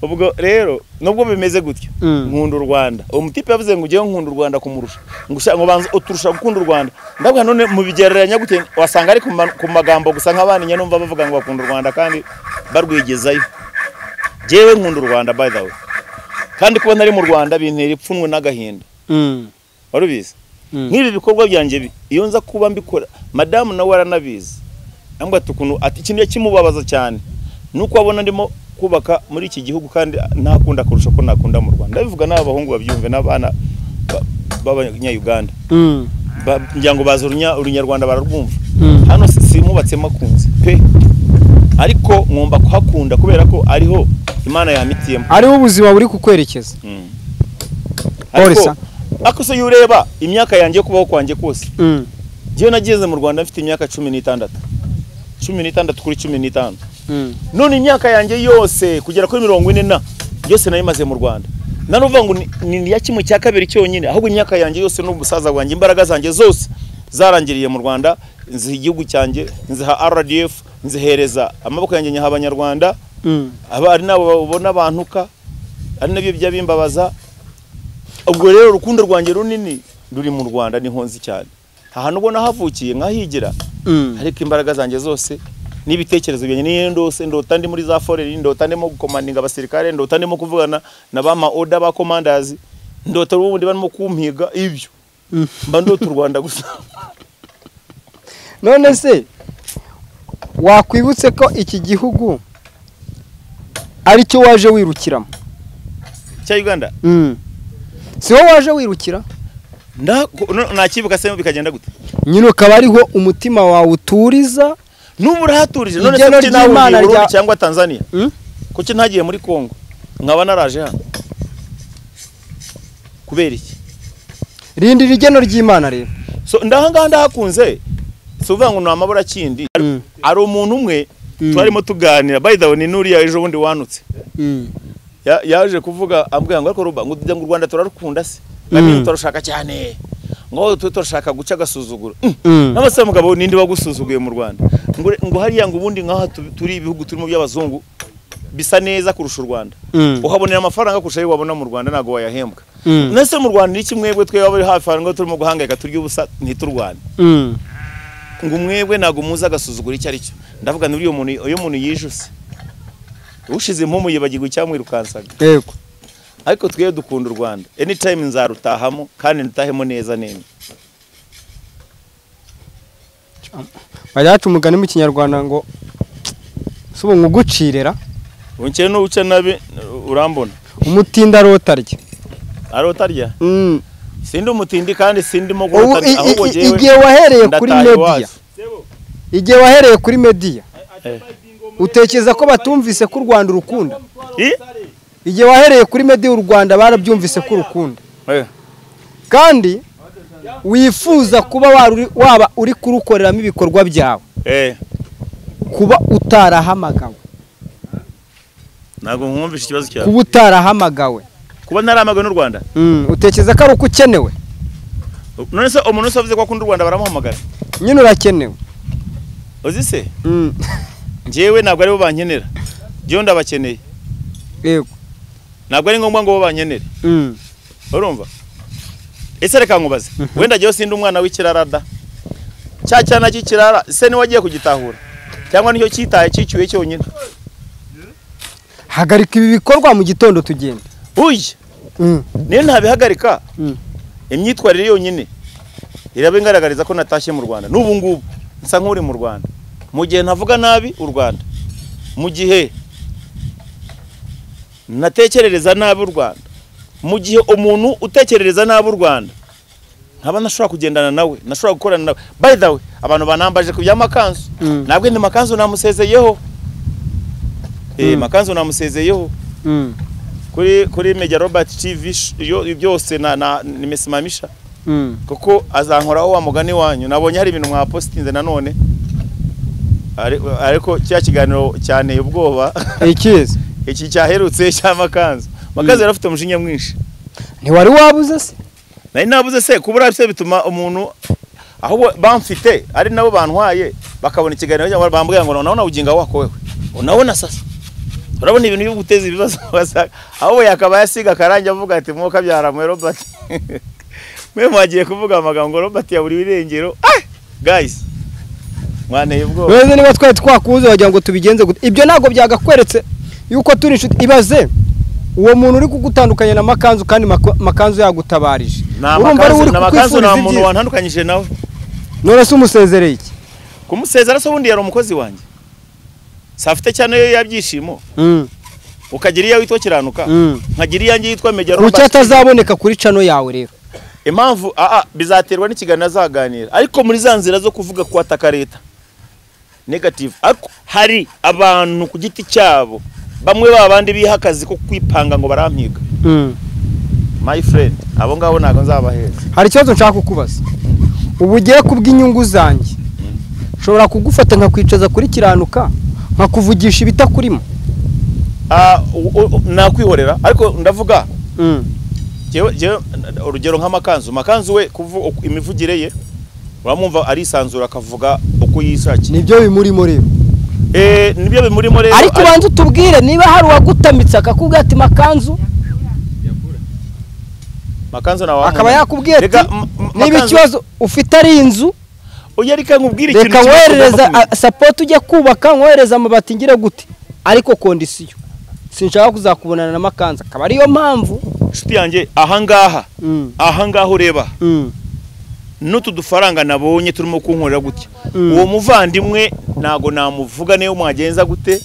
ubwo rero nubwo bimeze gutyo nkunda u Rwanda. Umutipe yavuze ngo ugiye nkunda u Rwanda kumurusha, ngo banze uturusha gukunda u Rwanda. Ndabwa none mu bigereranya gute wasanga ari ku magambo gusa nk'abandi nye numva bavuga ngo bakunda u Rwanda kandi barwigezayo. Jewe nkunda u Rwanda by the way, kandi kuba ntari mu Rwanda bintera ipfunwe n'agahinda. Warubizi nk'ibi bikorwa byanje iyo nza kuba mbikora, madamu nawe aranabizi, ambwa tukuntu ati ikintu kimubabaza cyane nuko abona ndimo kubaka muri iki gihugu kandi ntakunda kurusha ko nakunda mu Rwanda. Ndabivuga n'abahungu babyumve n'abana b'abanya-Uganda. Njyango baza urunyarwanda bararwumva. Hano simubatse makunze pe, ariko ngomba kuhakunda kubera ko ariho Imana yamitiyemo, ariho ubuzima buri kukwerekeza. Ako se yureba imyaka yanjye kubaho kwanjye kose. Giye nageze mu Rwanda mfite imyaka 16 kuri 15. None imyaka yanjye yose kugera kuri 40 yose nayimaze mu Rwanda. Nanuvuga ngo ni ya kimwe cya kabiri cyonyine, ahubwo imyaka yanjye yose n'ubusaza bwanjye, imbaraga zanjye zose zarangiriye mu Rwanda. Nziha igihugu cyanjye, nziha RDF, nzihereza amaboko yanjye nyaha abanyarwanda. Abari nabo babona abantuka, ari nabyo byabimbabaza. Ubwo rero urukundo rwanjye runini ruri mu Rwanda, ni honzi cyane. Ahantu ubona havukiye nkahigira, ariko imbaraga zanjye zose n'ibitekerezo byanjye niyo ndose ndota ndi muri za foreri, ndota ndimo gukomandinga abasirikare, ndota ndimo kuvugana na bama order ba commanders, ndota ubundi barimo kumpiga ibyo. Mba ndota u Rwanda gusa. None se wakwibutse ko iki gihugu ari cyo waje wirukiramo cya Uganda? Si wowe waje wirukira? Nakibuka se bikagenda gute? Nyine ukaba ariho umutima wawe uturiza. Nubu rahaturije. None se kuki nawe uri Burundi cyangwa Tanzania? Kuki ntagiye muri Kongo nkaba naraje hano? Kubera iki? Rindi rigeno ry'Imana rero. So ndahanga ndahakunze suvuga ngo namabura kindi ari umuntu umwe twarimo tuganira by the way ni nuriya ejo bundi wanutse yaje kuvuga ambwira ngo ariko ruba ngo tujya mu Rwanda turarukunda se kandi turashaka cyane ngo turashaka guca gasuzuguro n'abase mugabo nindi wagusuzuguye mu Rwanda ngo hariya ngo ubundi nkaha turi ibihugu turimo by'abazungu bisa neza kurusha u Rwanda uhabonera amafaranga kurusha ayo wabona mu Rwanda nago wayahembwa nese mu Rwanda iki mwebwe twe bari hafi ngo turimo guhangayika turya ubusa ntiturwane ngo mwebwe nago muza gasuzugura icyo ari cyo ndavuga ni uyo muntu yijuse ushize impumu yibagirwa icyamwirukansaga yego ariko twe dukunda u Rwanda anytime nzarutahamo kandi ntahemo neza neza bayacu umugani mu Kinyarwanda ngo subo ngugucirera unke no uce nabi urambona umutinda arotarya sindi umutindi kandi sindimo gutarya ahubwo jewe igihe wahereye kuri media igihe wahereye kuri media utekereza ko batumvise ko u Rwanda urukunda igihe wahereye kuri media u Rwanda barabyumvise ko urukunda kandi wifuza kuba waba uri kurukoreramo ibikorwa byawe kuba utarahamagawe nago nkumvisha ikibazo cyawe kuba utarahamagawe kuba ntaramagawe n'u Rwanda utekereza ko ari uko ukenewe none se umuntu usavuze ko akunda u Rwanda baramuhamagara nyine urakenewe uzi se njyewe ntabwo ari bo bankenera byo ndabakeneye yego ntabwo ari ngombwa ngo bo bankenere urumva ese reka nkubaze wenda jyewe sindi umwana w'ikirarada cyana cy'ikirara se ni wagiye kugitahura cyangwa nicyo cyitaye cyicyuye cyonyine hagarika ibi bikorwa mu gitondo tugenda uye niyo ntabihagarika imyitwarire yonyine irabe ngaragariza ko natashye mu Rwanda n'ubu ngubu nsa nk'uri mu Rwanda mu gihe ntavuga nabi u Rwanda mu gihe natekerereza nabi u Rwanda mu gihe umuntu utekerereza nabi u Rwanda nkaba nashobora kugendana nawe nashobora gukorana nawe by the way abantu banambaje ku by'amakanzu nabwo ndi makanzu namusezeyeho makanzu namusezeyeho kuri Media Robert TV byose nimesimamisha kuko azankoraho wa mugani wanyu nabonye hari ibintu mwa postinze nanone ariko cya kiganiro cyane ubwoba ikize iki cyaherutse cy'amakanzu yarafite umujinya mwinshi ntiwari wabuze se nari nabuze se kubura bise bituma umuntu aho bamfite ari nabo bantwaye bakabona ikiganiro cyangwa bambwira ngo naona uginga wako wewe unaona sasa urabona ibintu byo guteza ibibazo aho yakaba yasiga karanje avuga ati mwoka byaramwe Robert mwe mwagiye kuvuga amagambo Robert ya buri birengero guys mwane ubwo weze niba twari twakuze wagira ngo tubigenze gute ibyo nago byagakweretse yuko turi inshuti ibaze uwo muntu uri kugutandukanya na makanzu kandi makanzu yagutabarije urumva ari uri makanzu na muntu wantandukanyije nawe none se umusezereye iki kumusezera so bundi yari umukozi wanjye safite cyane yabyishimo ukagira iya witwa kiranuka nkagira iyanjye yitwa Media Robert kuki atazaboneka kuri chano yawe rero impamvu bizaterwa n'ikiganiro azaganira ariko muri za nzira zo kuvuga ko ataka leta negative ariko hari abantu ku giti cyabo bamwe babandi bihakazi ko kwipanga ngo barampiga my friend abo ngabo nago nzabaheza hari ikibazo nshaka kukubaza ubu ugiye kubw'inyungu zanjye nshobora kugufata nkakwicaza kuri kiranuka nkakuvugisha ibitakurimo nakwihorera ariko ndavuga jewe urugero nk'amakanzu we imivugire ye uramumva ari sanzura akavuga uko yishakiye nibyo bimurimo rero nibyo bimurimo rero ariko banze utubwire niba hari wagutamitse akakubwira ati makanzu nawe akaba yakubwiye ati niba ikibazo ufite ari inzu uyarika nkubwira ikintu reka wohereza support ujya kubaka nkohereza amabati ngire gute ariko kondisiyo sinshaka kuzakubonana na makanzu akaba ariyo mpamvu nshuti yanjye ahangaha ureba n'utu dufaranga nabonye turimo kunkorera gutya uwo muvandimwe nago namuvuga niyo mwagenza gute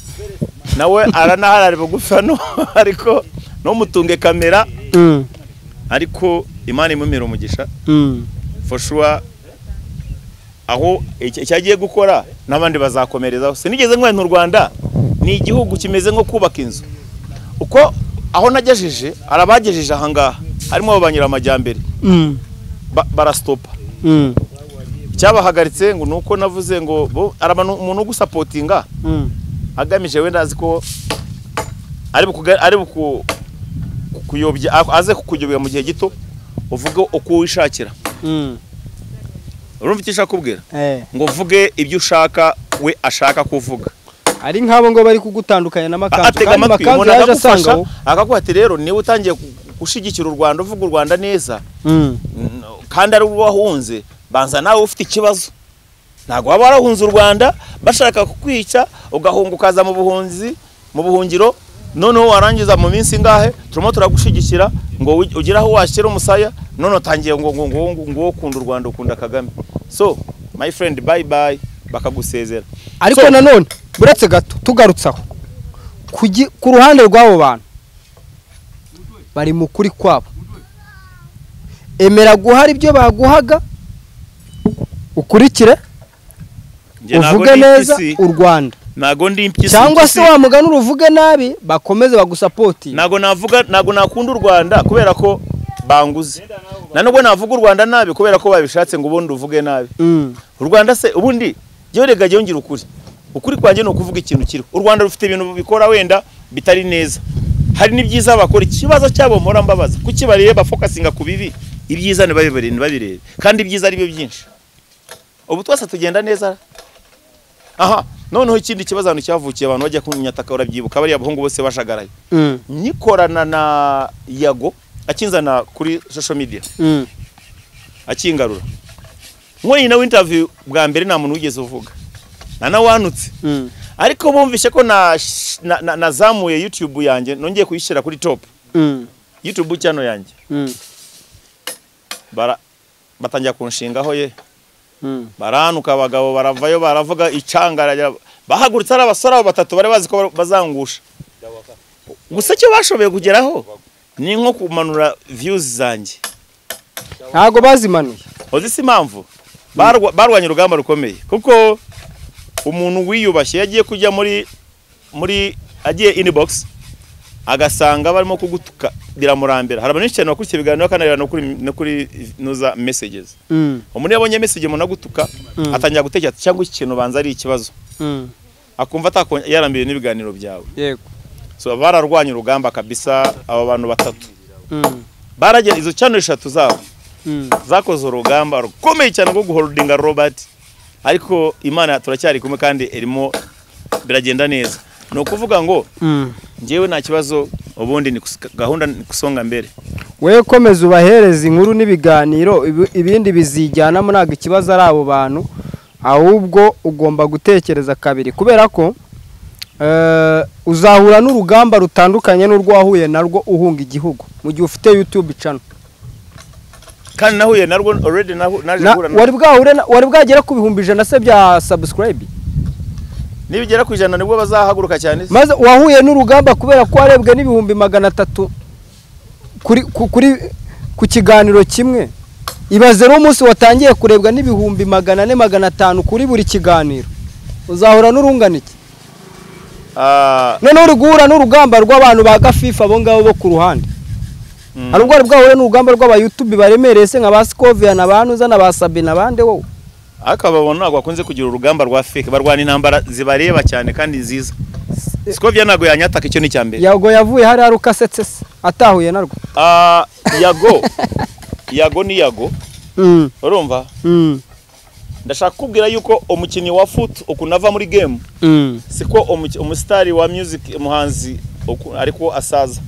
nawe aranaharare bugufano ariko no mutunge kamera ariko Imana imumira umugisha for sure aho icyagiye gukora nabandi bazakomerezaho sinigeze nkwentu Rwanda ni igihugu kimeze nko kubaka inzu uko aho nagejeje arabagejeje ahangaha harimo abanyira amajyambere barastopa cyabahagaritse ngo nuko navuze ngo arabana umuntu ugusapotinga agamije wenda azi ko ari kuyobya aze kukuyobya mu gihe gito uvuge uko wishakira urumva icyo ushaka kubwira ngo uvuge ibyo ushaka we ashaka kuvuga ari nk'abo ngo bari kugutandukanya n'amakanzu kandi amakanzu yaje asanga akaguhati rero niwe utangiye gushigikira u Rwanda uvuga u Rwanda neza kandi ari wahunze banza nawe ufite ikibazo ntago waba warahunze u Rwanda bashaka kukwica ugahunga ukaza mu buhungiro noneho warangiza mu minsi ngahe turimo turagushigikira ngo ugiraho washyira umusaya none utangiye ngo ukunda u Rwanda ukunda Kagame. So my friend, bye bye, bakagusezera. Ariko nanone buretse gato tugarutsaho ku ruhande rw'abo bantu bari mu kuri kwabo, emera guhari ibyo baguhaga ukurikire uvuge neza u Rwanda, nago ndi impyisi cyangwa se wa mugana uruvuge nabi bakomeze bagusapoti. Nago nakunda u Rwanda kubera ko banguze, nanubwo navuga u Rwanda nabi kubera ko babishatse ngo ubundi uvuge nabi. U Rwanda se ubundi je rega je ngira ukuri kwanje no kuvuga ikintu kiri. U Rwanda rufite ibintu bikora wenda bitari neza, hari n'ibyiza bakora. Ikibazo cyabo mpora mbabaza kuki bariye bafokasinga ku bibi, ibyiza ne babirebe kandi ibyiza ari byo byinshi. Ubu twese tugenda neza. Aha, noneho ikindi kibazo hano cyavukiye abantu bajya kunyataka urabyibuka bari abahungu bose bashagaraye. Nikorana na Yago akinzana kuri social media. Akingarura. Mwe na interview bwa mbere nta muntu wigeze uvuga. Nana wanutse. Ariko bumvishe ko nazamuye YouTube yanjye nongeye kuyishira kuri top. YouTube channel yanjye. Batangira kunshingaho ye. Baranuka abagabo baravayo baravuga icangara bahagurutse ari abasore batatu bari bazi ko bazangusha. Gusa cyo bashoboye kugeraho ni nko kumanura views zanjye. Ntago bazimanuye. Ozisi impamvu barwanye urugamba rukomeye kuko umuntu wiyubashye yagiye kujya muri agiye inbox agasanga barimo kugutuka biramurambera. Haraba n'iki cyane bakurikiye biganiro kanarira no kuri nuza messages. Umuntu yabonye message umuntu agutuka atangira gutekereza cyangwa ikintu banza ari ikibazo. Akumva yarambiye n'ibiganiro byawe. Yego. So bararwanye urugamba kabisa aba bantu batatu. Baragera izo channel 3 zabo. Zakoze urugamba rukomeye cyane rwo guholdinga Robert, ariko Imana turacyari kumwe kandi erimo biragenda neza. No kuvuga ngo njewe nta kibazo ubundi ni gahunda kusonga mbere. Wewe komeza ubahereza inkuru n'ibiganiro ibindi bizijyana mu naga ikibazo ari abo bantu, ahubwo ugomba gutekereza kabiri kubera ko uzahura n'urugamba rutandukanye n'urwahuye narwo uhunga igihugu mu gihe ufite YouTube channel. Kandi nahuye narwo already wari bwagera ku bihumbi 100 se bya subscribe. Nibigera ku 100 nibwo bazahaguruka cyane. Maze wahuye n'urugamba kubera ko arebwe n'ibihumbi 300 ku kiganiro kimwe. Ibaze ro umunsi watangiye kurebwa n'ibihumbi 400 500 kuri buri kiganiro. Uzahura n'urunganiki. None uri guhura n'urugamba rw'abantu ba gafifa abo ngabo bo ku ruhande. Hari ubwo bwahure n'urugamba rw'aba YouTube baremereye se nka Bascovia n'abantu zana basabe nabande wowe. Akababona ntabwo akunze kugira urugamba rwa fake, barwana intambara zibareba cyane kandi nziza. Scovia ntago yanyataka icyo ni cyambere. Yago yavuye hari arukasetse atahuye narwo. Yago ni Yago. Urumva? Ndashaka kubwira yuko umukinnyi wa foot ukunava muri game. Siko umusitari wa music umuhanzi ariko asaza.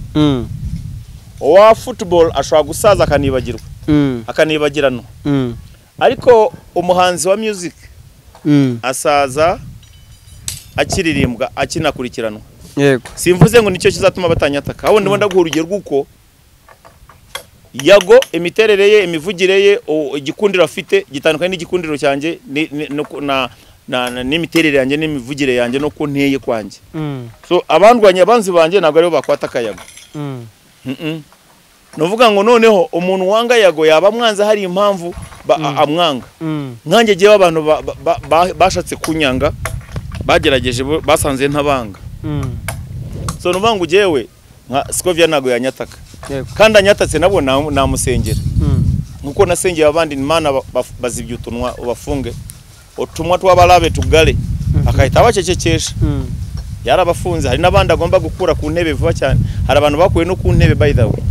Wa football ashobora gusaza akanibagirwa. Akanibagirano. Ariko umuhanzi wa music asaza akiririmbwa akinakurikirana. Yego. Simvuze ngo nicyo kizatuma batanyataka. Aho ndibonda guhurugera guko Yago imiterere ye imivugire ye igikundiro afite gitandukanye n'igikundiro cyanjye n'imiterere yanjye n'imivugire yanjye no kunteye kwanje. So abandwanye abanzi banje ntabwo aribo bakwataka Yago. Novuga ngo noneho umuntu wanga Yago yaba mwanza hari impamvu amwanga. Nkanjye giye abantu bashatse kunyanga bagerageje basanze ntabanga. So nuvangu jewe nka Scovia nago yanyataka. Kandi anyatatse nabo namusengera. nkuko nasengeye abandi Imana bazibyutunwa ubafunge utumwa tw'abalabe tugale akahita abacecekesha yarabafunze. Hari nabandi agomba gukura ku ntebe vuba cyane. Hari abantu bakuye no ku ntebe by the way.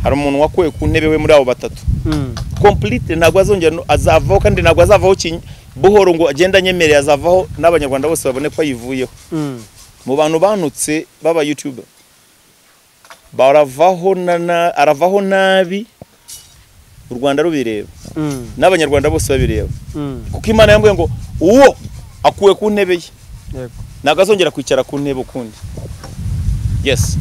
Hari umuntu wakuye ku ntebe we muri abo batatu complete ntabwo azongera azavaho kandi ntabwo azavaho buhoro ngo agenda nyemereye azavaho n'abanyarwanda bose babone ko yivuyeho. Mu bantu banutse baba YouTuber aravaho nabi u Rwanda rubireba n'abanyarwanda bose babireba kuko Imana yambwiye ngo uwo akuwe ku ntebe ye ntabwo azongera kwicara ku ntebe ukundi. Yes,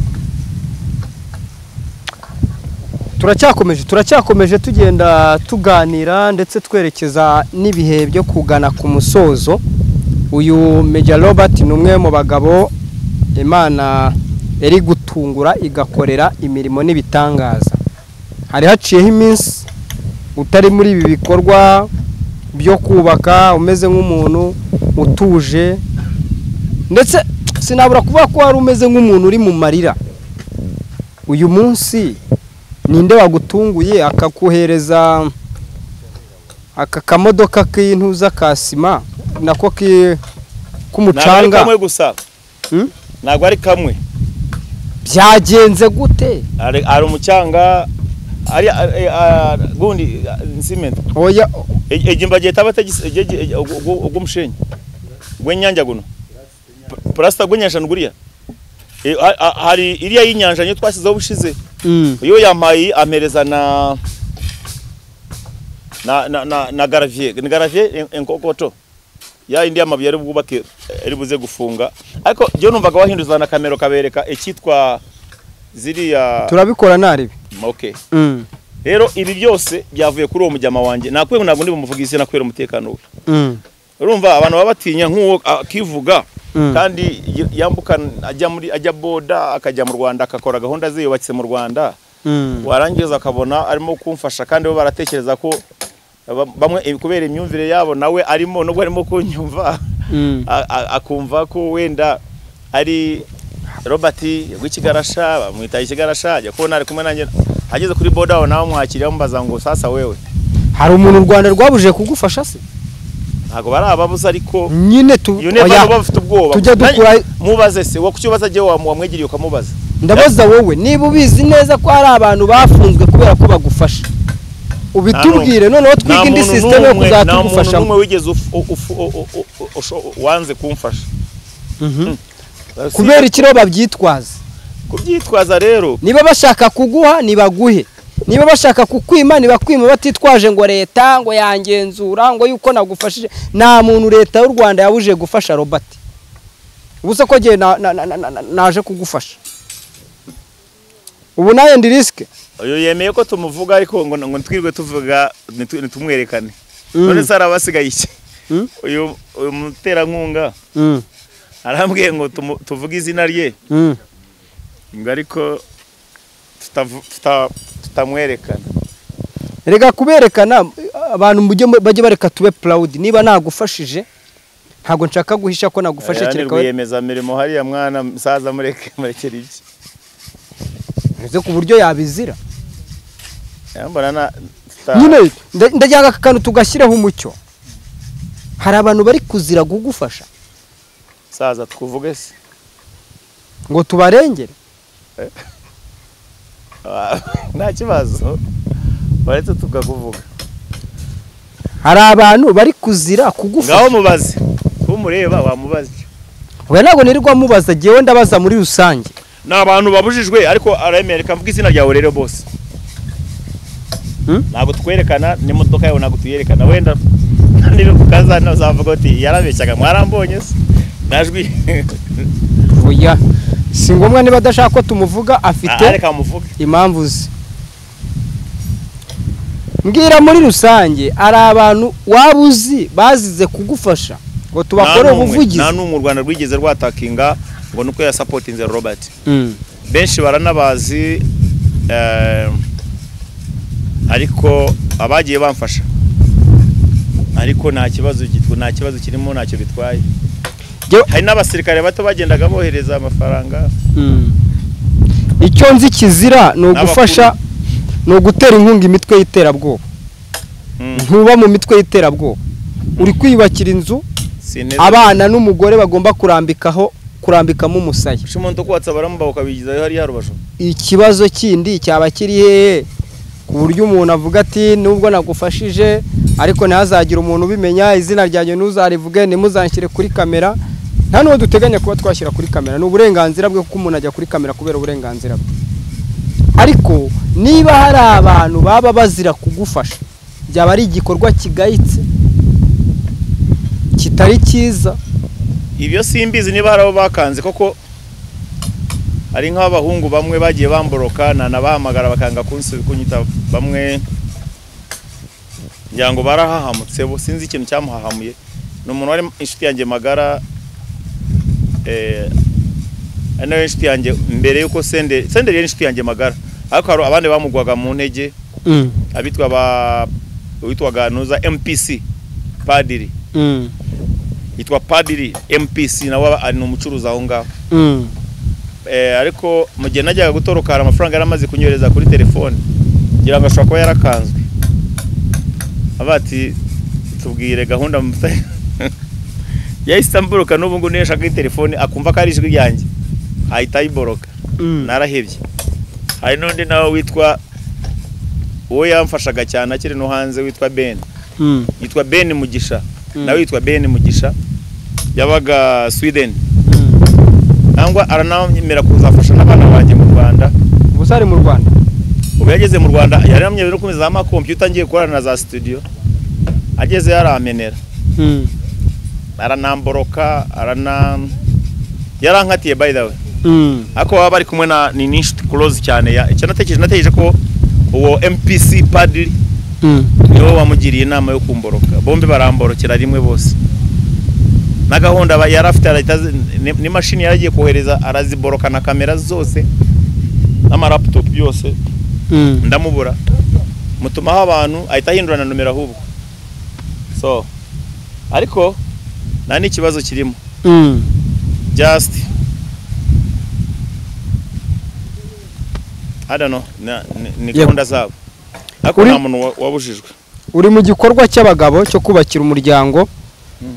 turacyakomeje tugenda tuganira ndetse twerekeza n'ibihe byo kugana ku musozo. Uyu Major Robert ni umwe mu bagabo Imana eri gutungura igakorera imirimo n'ibitangaza. Hari haciyeho iminsi utari muri ibi bikorwa byo kubaka, umeze nk'umuntu utuje, ndetse sinabura kuvuga ko wari umeze nk'umuntu uri mu marira. Uyu munsi ninde wagutunguye akakuhereza aka kamodoka k'intuza ka sima nako k'umucanga? Kamwe gusa ntabwo ari kamwe. Byagenze gute? Ari umucanga ari gundi cement. Oya ejimba je tabatagise ugumushenyi gwenyanja guno plasta gwenyanja nguriya hari iriya yinyanja nyo twasizeho bushize yo yamayi amereza na garavier ni garavier enkokoto ya indi amabuye ari bwubake ari buze gufunga. Ariko je numvaga wahinduza na kamera kabereka ekitwa ziriya turabikora naribi. Okay. Rero ibi byose byavuye kuri uwo mujyama wanje. Nakwe ntabwo ndi bumuvugize nakwera umutekano we. Urumva abantu babatinya nk'uwo akivuga kandi yambuka ajya boda akajya mu Rwanda akakora gahunda ze yubatse mu Rwanda. Warangiza akabona arimo kumfasha kandi bo baratekereza ko bamwe kubera imyumvire yabo nawe arimo no arimo kunyumva akumva ko wenda ari Robert w'ikigarasha bamwita ikigarasha ajya kubona ari kumwe nanjye ageze kuri boda aho nawe mwakiriye mbaza ngo sasa wewe hari umuntu u Rwanda rwabuje kugufasha se? Ntago barababuza ariko nyine oya bafite ubwoba tujya dukura mubaze se wakucyubaza je wamwegereye ukamubaza. Ndabaza wowe niba ubizi neza ko hari abantu bafunzwe kubera ko bagufasha ubitubwire noneho twiga indi system yo kuzatugufasha. Numwe wigeze wanze kumfasha kubera ikiro babyitwaza. Kubyitwaza rero niba bashaka kuguha nibaguhe, niba bashaka kukwima nibakwima batitwaje ngo leta ngo yangenzura ngo yuko nagufashije. Nta muntu leta y'u Rwanda yabuje gufasha Robert. Ubuse ko giye naje kugufasha ubu naye ndi risk. Oyo yemeye ko tumuvuga ariko ngo twirwe tuvuga nitumwerekane. None sara basigaye iki? Uyu mutera nkunga arambwiye ngo tuvuge izina rye ngo ariko tutamwerekana. Rega kuberekana abantu bajye bareka tube proud. Niba nagufashije ntago nshaka guhisha ko nagufashe kireka we yemeza mirimo hari ya mwana musaza murekera iki nze ku buryo yabizira. Yambara nyine ndajyaga akantu tugashyiraho umucyo. Hari abantu bari kuzira kugufasha saza tkuvuge se ngo tubarengere. Nta kibazo baretse tukakuvuga. Hari abantu bari kuzira kugufasha. Ngaho mubaze kumureba wamubaze. We ntago nirirwa mubaza giye ndabaza muri rusange. N'abantu babujijwe ariko arayemereka mvuga izina ryawe rero boss. Ntabwo twerekana n'imodoka yawe ntabwo tuyerekana wenda niba kukazana uzavuga ati yarabeshyaga mwarambonye se najwi. Oya si ngombwa niba adashaka ko tumuvuga afite impamvu ze. Mbwira muri rusange ari abantu wabuzi bazize kugufasha ngo tubakore ubuvugizi. Nta n'umwe Rwanda rwigeze rwatakinga ngo nuko ya supportinze Robert. Benshi baranabazi ariko abagiye bamfasha ariko nta kibazo kirimo ntacyo bitwaye. Hari n'abasirikare bato bagendaga bohereza amafaranga. Icyo nzi kizira no gufasha no gutera inkunga imitwe y'iterabwoba ntuba mu mitwe y'iterabwoba uri kwiyubakira inzu abana n'umugore bagomba kurambikamo umusaya shimonto kwatsa baramba ukabigizayo hari yarubasho ikibazo kindi cyaba kiri hehe ku buryo umuntu avuga ati nubwo nagufashije ariko ntazagira umuntu ubimenya izina ryanjye ntuzarivuge nimuzanshyire kuri kamera nta n'uwo duteganya kuba twashyira kuri kamera ni uburenganzira bwe kuko umuntu ajya kuri kamera kubera uburenganzira bwe ariko niba hari abantu baba bazira kugufasha byaba ari igikorwa kigayitse kitari cyiza ibyo simbizi niba hari abo bakanze koko ari nk'abahungu bamwe bagiye bamboroka nabahamagara bakanga kunyita bamwe ngira ngo barahahamutse bo sinzi ikintu cyamuhahamuye n'umuntu wari inshuti yanjye magara ana inshuti yanjye mbere yuko senderi yari inshuti yanjye magara ariko hari abandi bamugwaga mu ntege witwaga nuza MPC padiri yitwa padiri MPC nawe ari umucuruzi aho ngaho ariko mu gihe najyaga gutoroka amafaranga yaramaze kunyoreza kuri telefone ngira ngo ashobora kuba yarakanzwe abati tubwire gahunda mutaye yahise amburuka n'ubu ngo nesha kuri telefone akumva ko ari ijwi ryanjye ahita ayiboroka narahebye hari n'undi nawe witwa uwo yamfashaga cyane akiri no hanze witwa Ben yitwa Ben Mugisha nawe yitwa Ben Mugisha yabaga Sweden nangwa aranamyemera kuzafasha n'abana banjye mu Rwanda ubusari mu Rwanda ubu yageze mu Rwanda yaramye no kumeza ama computer ngiye gukorana na za studio ageze yaramenera aranamboroka yarankatiye by the way ako baba bari kumwe na ni inshuti close cyane icyo natekereje ko uwo MPC padiri niwo wamugiriye inama yo kumboroka bombe baramborokera rimwe bose na gahunda yarafite ni machine yaragiye kohereza araziboroka na kamera zose n'ama laptop yose ndamubura mutumaho abantu ahita ahindurana numero ahubwo so ariko nta n'ikibazo kirimo just I don't know ni gahunda zabo ariko nta muntu wabujijwe uri mu gikorwa cy'abagabo cyo kubakira umuryango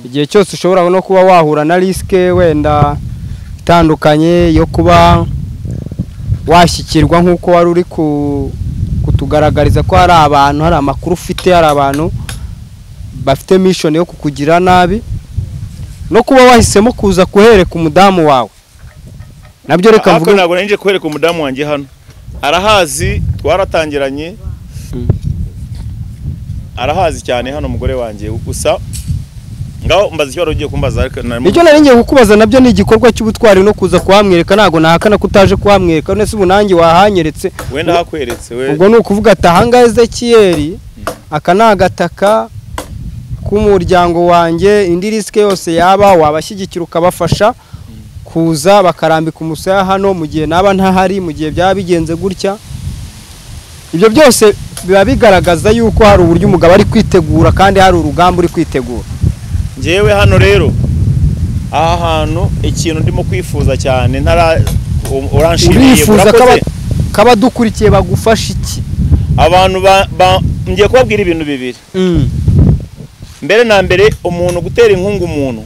igihe cyose ushobora no kuba wahura na riske wenda itandukanye yo kuba washyikirwa nk'uko wari uri kutugaragariza ko hari abantu hari amakuru ufite hari abantu bafite mission yo kukugira nabi no kuba wahisemo kuza kuhereka umudamu wawe nabyo reka mvuge ntabwo narinje kuhereka umudamu wanjye hano arahazi twaratangiranye arahazi cyane hano umugore wanjye gusa ngaho mbaza icyo ugiye kumbaza ariko icyo naringiye kukubaza nabyo ni igikorwa cy'ubutwari no kuza kuhamwereka ntago nahakana kutaje kuhamwereka none se ubunangi wahanyeretse wenda hakweretse we ubwo ni ukuvuga atahanga Ezekiel akanagataka k'umuryango wanjye indi riske yose yaba wabashyigikira ukabafasha kuza bakarambika umusaya hano mu gihe naba ntahari mu gihe byaba bigenze gutya ibyo byose biba bigaragaza yuko hari uburyo umugabo ari kwitegura kandi hari urugamba uri kwitegura ngewe hano rero aha hantu ikintu ndimo kwifuza cyane uranshimiye urakoze kaba dukurikiye bagufasha iki abantu ngiye kubabwira ibintu bibiri mbere na mbere umuntu gutera inkunga umuntu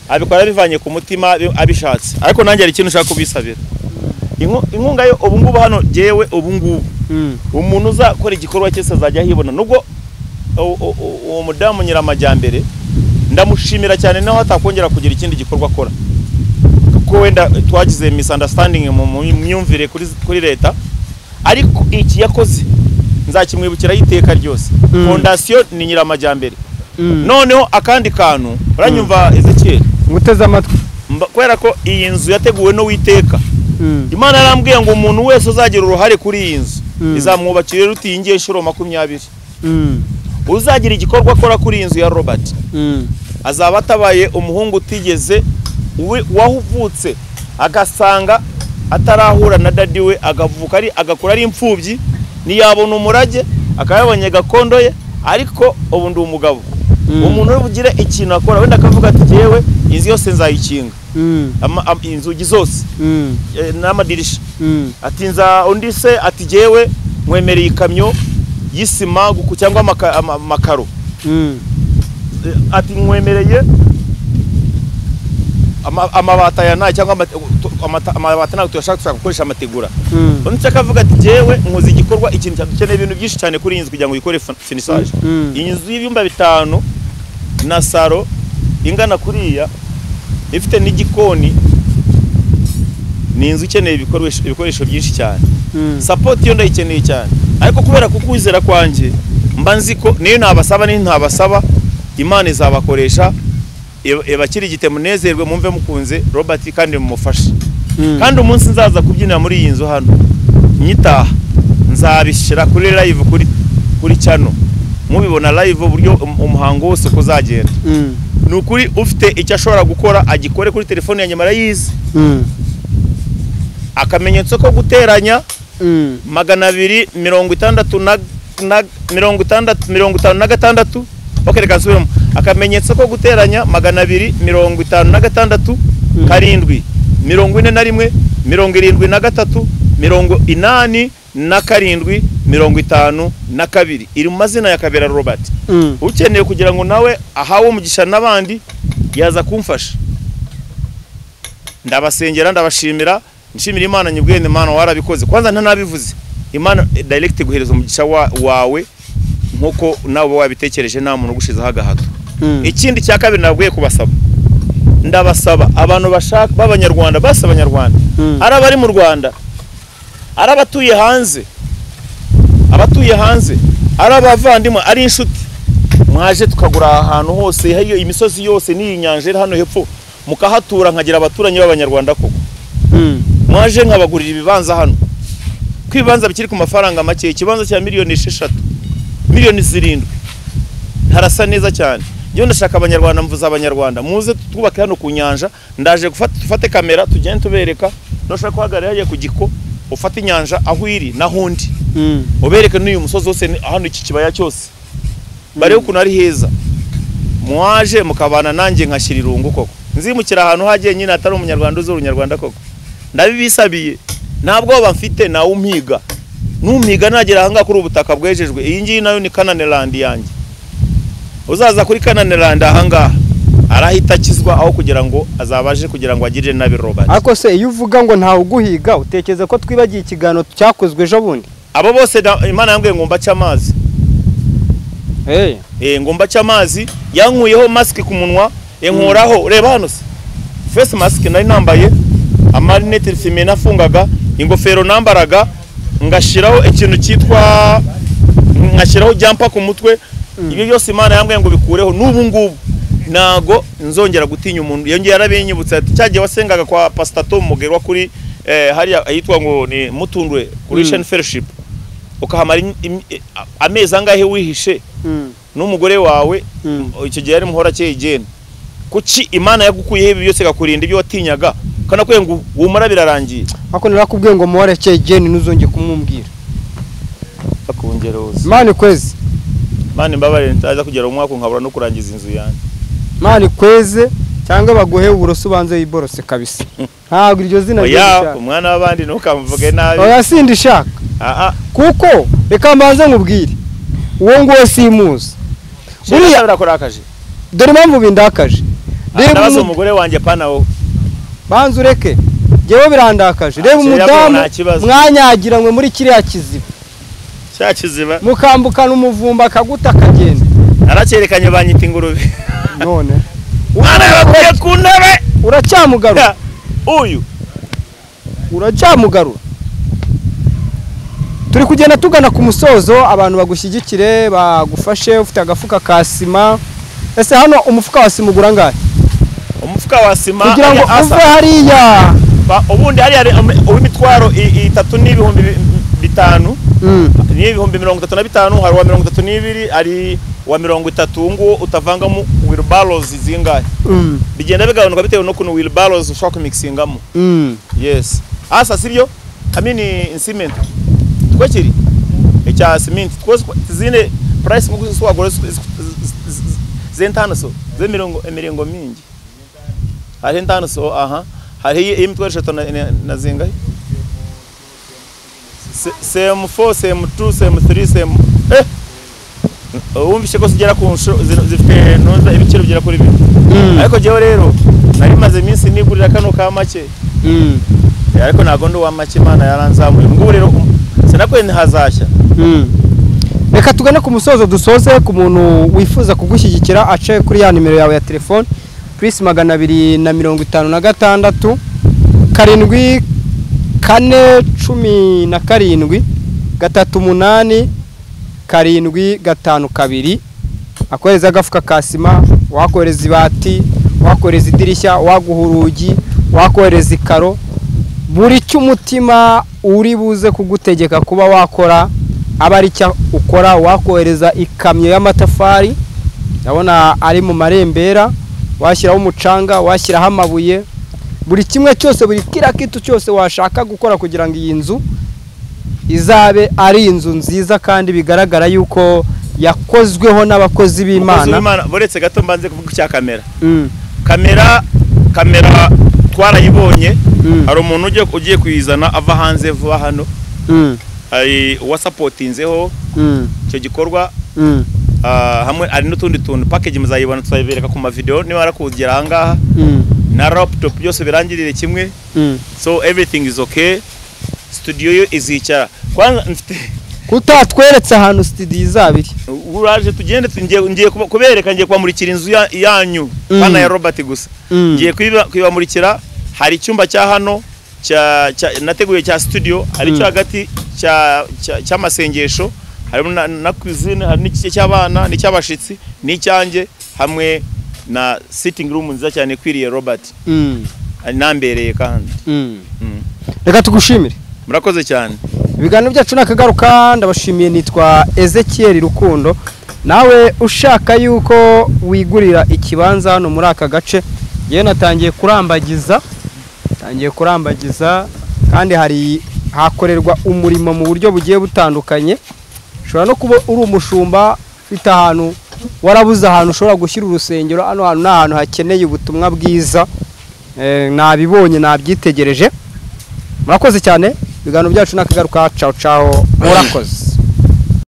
abikora bivanye ku mutima abishatse ariko nanjye ari ikintu ushaka kubisabira inkunga yo ubu ngubu hano jewe ubu ngubu umuntu uzakora igikorwa cyose azajya hibona nubwo uwo mudamu Nyiramajyambere ndamushimira cyane naho atakongera kugira ikindi gikorwa akora kuko wenda twagize misunderstanding mu myumvire kuri leta ariko iki yakoze nzakimwibukira iteka ryose fondation ni Nyiramajyambere noneho akandi kantu uranyumva Ezekiel nguteze amatwi kwera ko iyi nzu yateguwe no witeka Imana yarambwiye ngo umuntu wese uzagira uruhare kuri iyi nzu izamwubakira rutingiye inshuro 20 uzagira igikorwa akora kuri iyi nzu ya Robert azaba atabaye umuhungu utigeze wahuvutse agasanga atarahura na dadi we agavuka agakura ari imfubyi niyabona umurage akayabonye gakondo ye ariko ubu ndi umugabo umuntu uri bugire ikintu akora wenda akavuga ati jewe inzu yose nzayikinga inzugi zose n'amadirisha ati nza undi se ati jewe nkwemereye ikamyo y'isima cyangwa amakaro ati nkwemereye amabata ya nayo cyangwa amabata nayo tuyashaka gukoresha amategura undi akavuga ati jewe nkoze igikorwa ikintu cyadukeneye ibintu byinshi cyane kuri iyi nzu kugira ngo ikore finissage iyi nzu y'ibyumba 5 na saro ingana kuriya ifite n'igikoni ni inzu ikeneye ibikoresho byinshi cyane support yo ndayikeneye cyane ariko kubera kukwizera kwanje mba nzi ko niyo nabasaba ni ntabasaba Imana izabakoresha ebakiri gite munezerwe mumve mukunze Robert kandi mumufashe kandi umunsi nzaza kubyinira muri iyi nzu hano nyitaha nzabishira kuri live kuri channel mubibona live uburyo umuhango wose kuzagenda nukuri ufite icyo ashobora gukora agikore kuri telefone ya nyamara yize akamenyetso ko guteranya 256 bakereka nsubiramo akamenyetso ko guteranya 256 karindwi 41 73 87 52 iri mu mazina ya Kabera Robert ukeneye kugira ngo nawe ahawe umugisha nabandi yaza kumfasha ndabasengera ndabashimira nshimira Imana nyibwene Imana warabikoze kwanza ntanabivuze Imana direct guhereza umugisha wawe nkuko nawe wabitekereje nta muntu gushizaho agahato ikindi cya kabiri nabwiye kubasaba ndabasaba abantu bashaka b'abanyarwanda basa abanyarwanda arabari mu Rwanda arabatuye hanze arabavandimwe ari inshuti mwaje tukagura ahantu hose hayo imisozi yose ni nyanje hano hepfo mukahatura nkagira abaturanyi b'abanyarwanda koko mwaje nkabagurira ibibanza hano kwibanza bikiri ku mafaranga make ikibanza cya miliyoni 6 miliyoni 7 harasa neza cyane Yo ndashaka abanyarwanda mvuza abanyarwanda muze twubake hano ku nyanja ndaje gufate kamera tugende tubereka noshaka kuhagarara yaje ku giko ufate inyanja aho iri nahundi ubereke n'uyu musozi wose hano iki kibaya cyose bare ukuntu ari heza mwaje mukabana nanjye nkashira irungu koko nzimukira ahantu hagiye nyine atari umunyarwanda uzuru nyarwanda koko ndabibisabiye ntabwo bamfite nawe umpiga numpiga nagera hanga kuri ubutaka bwejejwe iyi ngiyi nayo ni Canaanland yanjye uzaza kuri Canaanland ahanga arahita kizwa aho kugira ngo azabaje kugira ngo agirire nabi Robert ako se iyo uvuga ngo ntawe uguhiga utekeze ko twibagiye ikigano cyakozwe ejo bundi abo bose Imana yambwiye ngo mbaca amazi ngo mbaca amazi yankuyeho mask ku munwa enkoraho reba hano se face mask nari nambaye amarinete filme nafungaga ingofero nambaraga ngashiraho ikintu cyitwa ngashiraho jumper ku mutwe ibyo byose Imana yambwiye ngo bikureho n'ubu ngubu nago nzongera gutinya umuntu yongeye yarabinyibutsa ati cyagiye wasengaga kwa Pastor Tom Mugerwa kuri hari yitwa ngo ni Mutundwe Christian Fellowship ukahamara amezi angahe wihishe n'umugore wawe icyo gihe ari muhora cye igene kuki Imana yagukuyeho ibi byose gakurinda ibyo watinyaga kana kwe ngo umara birarangiye ako narakubwiye ngo muhora cye igene nuzonge kumwumbwira akongera wose Mani kwezi Mani mbabare ntaza kugera umwaka nkabura no kurangiza inzu yanjye Mani kweze cyangwa baguhe uburoso banze yiborose kabisa ntabwo iryo zina ryo umwana w'abandi nukamvuge nabi oya sindishaka kuko reka mbanze nkubwire uwo ngo simuzi buriya birakorakaje dore impamvu bindakaje reba umugore wanjye pana wowe banze ureke jewe birandakaje reba umudamu mwanyagira mwe muri kiriya kiziba cya kiziba mukambukana umuvumba akaguta kagenda aracerekanye banyita ingurube none mwana yabakuye ku ntebe uracyamugarura uyu uracyamugarura turi kugenda tugana ku musozo abantu bagushyigikire bagufashe ufite agafuka ka sima ese hano umufuka wa sima ugura ngahe umufuka wa sima kugira ngo uve hariya ubundi hari uw'imitwaro 3 n'ibihumbi 5 n'ibihumbi 35 hari wa 32 ari wa 30 ngo utavangamo wheelbarrows zingahe bigenda bigabanuka bitewe no kuno wheelbarrows ushaka kumixingamo yes asa sibyo amini cement twakiri ecya cement zine price ngo swagora zentano so ze mirongo mingi hari ntano so aha hari imitwaro 3 na zingahe CM4 CM2 CM3 wumvishe ko zigera ku zifite nonza ibiciro bigera kuri 2 ariko jewe rero nari maze iminsi nigurira kano ka make ariko nago ndo wa make Imana yaranzamuye ngo rero sinakwene hazashya reka tugane ku musozo dusoze ku muntu wifuza kugushyigikira ace kuri ya nimero yawe ya telefone +256 karindwi 417 38 karindwi 52 akohereza agafuka kasima wakohereza ibati wakohereza idirishya waguha urugi wakohereza ikaro buri cy'umutima uri buze kugutegeka kuba wakora aba ari cyo ukora wakohereza ikamyo y'amatafari ndabona ari mu marembera washyiraho umucanga washyiraho amabuye buri kimwe cyose buri kira kitu cyose washaka gukora kugira ngo iyi nzu izabe ari inzu nziza kandi bigaragara yuko yakozweho n'abakozi b'Imana boretse gato mbanze kuvuga cya kamera twarayibonye hari umuntu ugiye kuyizana ava hanze vuba hano ari wasapotinzeho cyo gikorwa hamwe ari n'utundi tuntu package muzayibona tuzayibereka ku ma video niba arakugera ahangaha na laptop byose birangirire kimwe so everything is okay studio yo izicara kwanza mfite kutatweretse ahantu studio izabiri uraje tugende ngiye kubereka ngiye kwamurikira inzu yanyu bana ya Robert gusa ngiye kwibamurikira hari icyumba cya hano nateguye cya studio ari cyo hagati cy'amasengesho harimo na cuisine hari n'iki cy'abana n'icyabashitsi n'icyange hamwe na sitting room nziza cyane kwiriye Robert nambereye kandi reka tugushimire murakoze cyane ibiganiro byacu nakagaruka ndabashimiye nitwa Ezekiel Rukundo nawe ushaka yuko wigurira ikibanza hano muri aka gace yewe natangiye kurambagiza kandi hari hakorerwa umurimo mu buryo bugiye butandukanye ushobora no kuba uri umushumba ufite ahantu warabuze ahantu ushobora gushyira urusengero hano hantu n'ahantu hakeneye ubutumwa bwiza nabibonye nabyitegereje murakoze cyane ibiganiro byacu nakagaruka ciao murakoze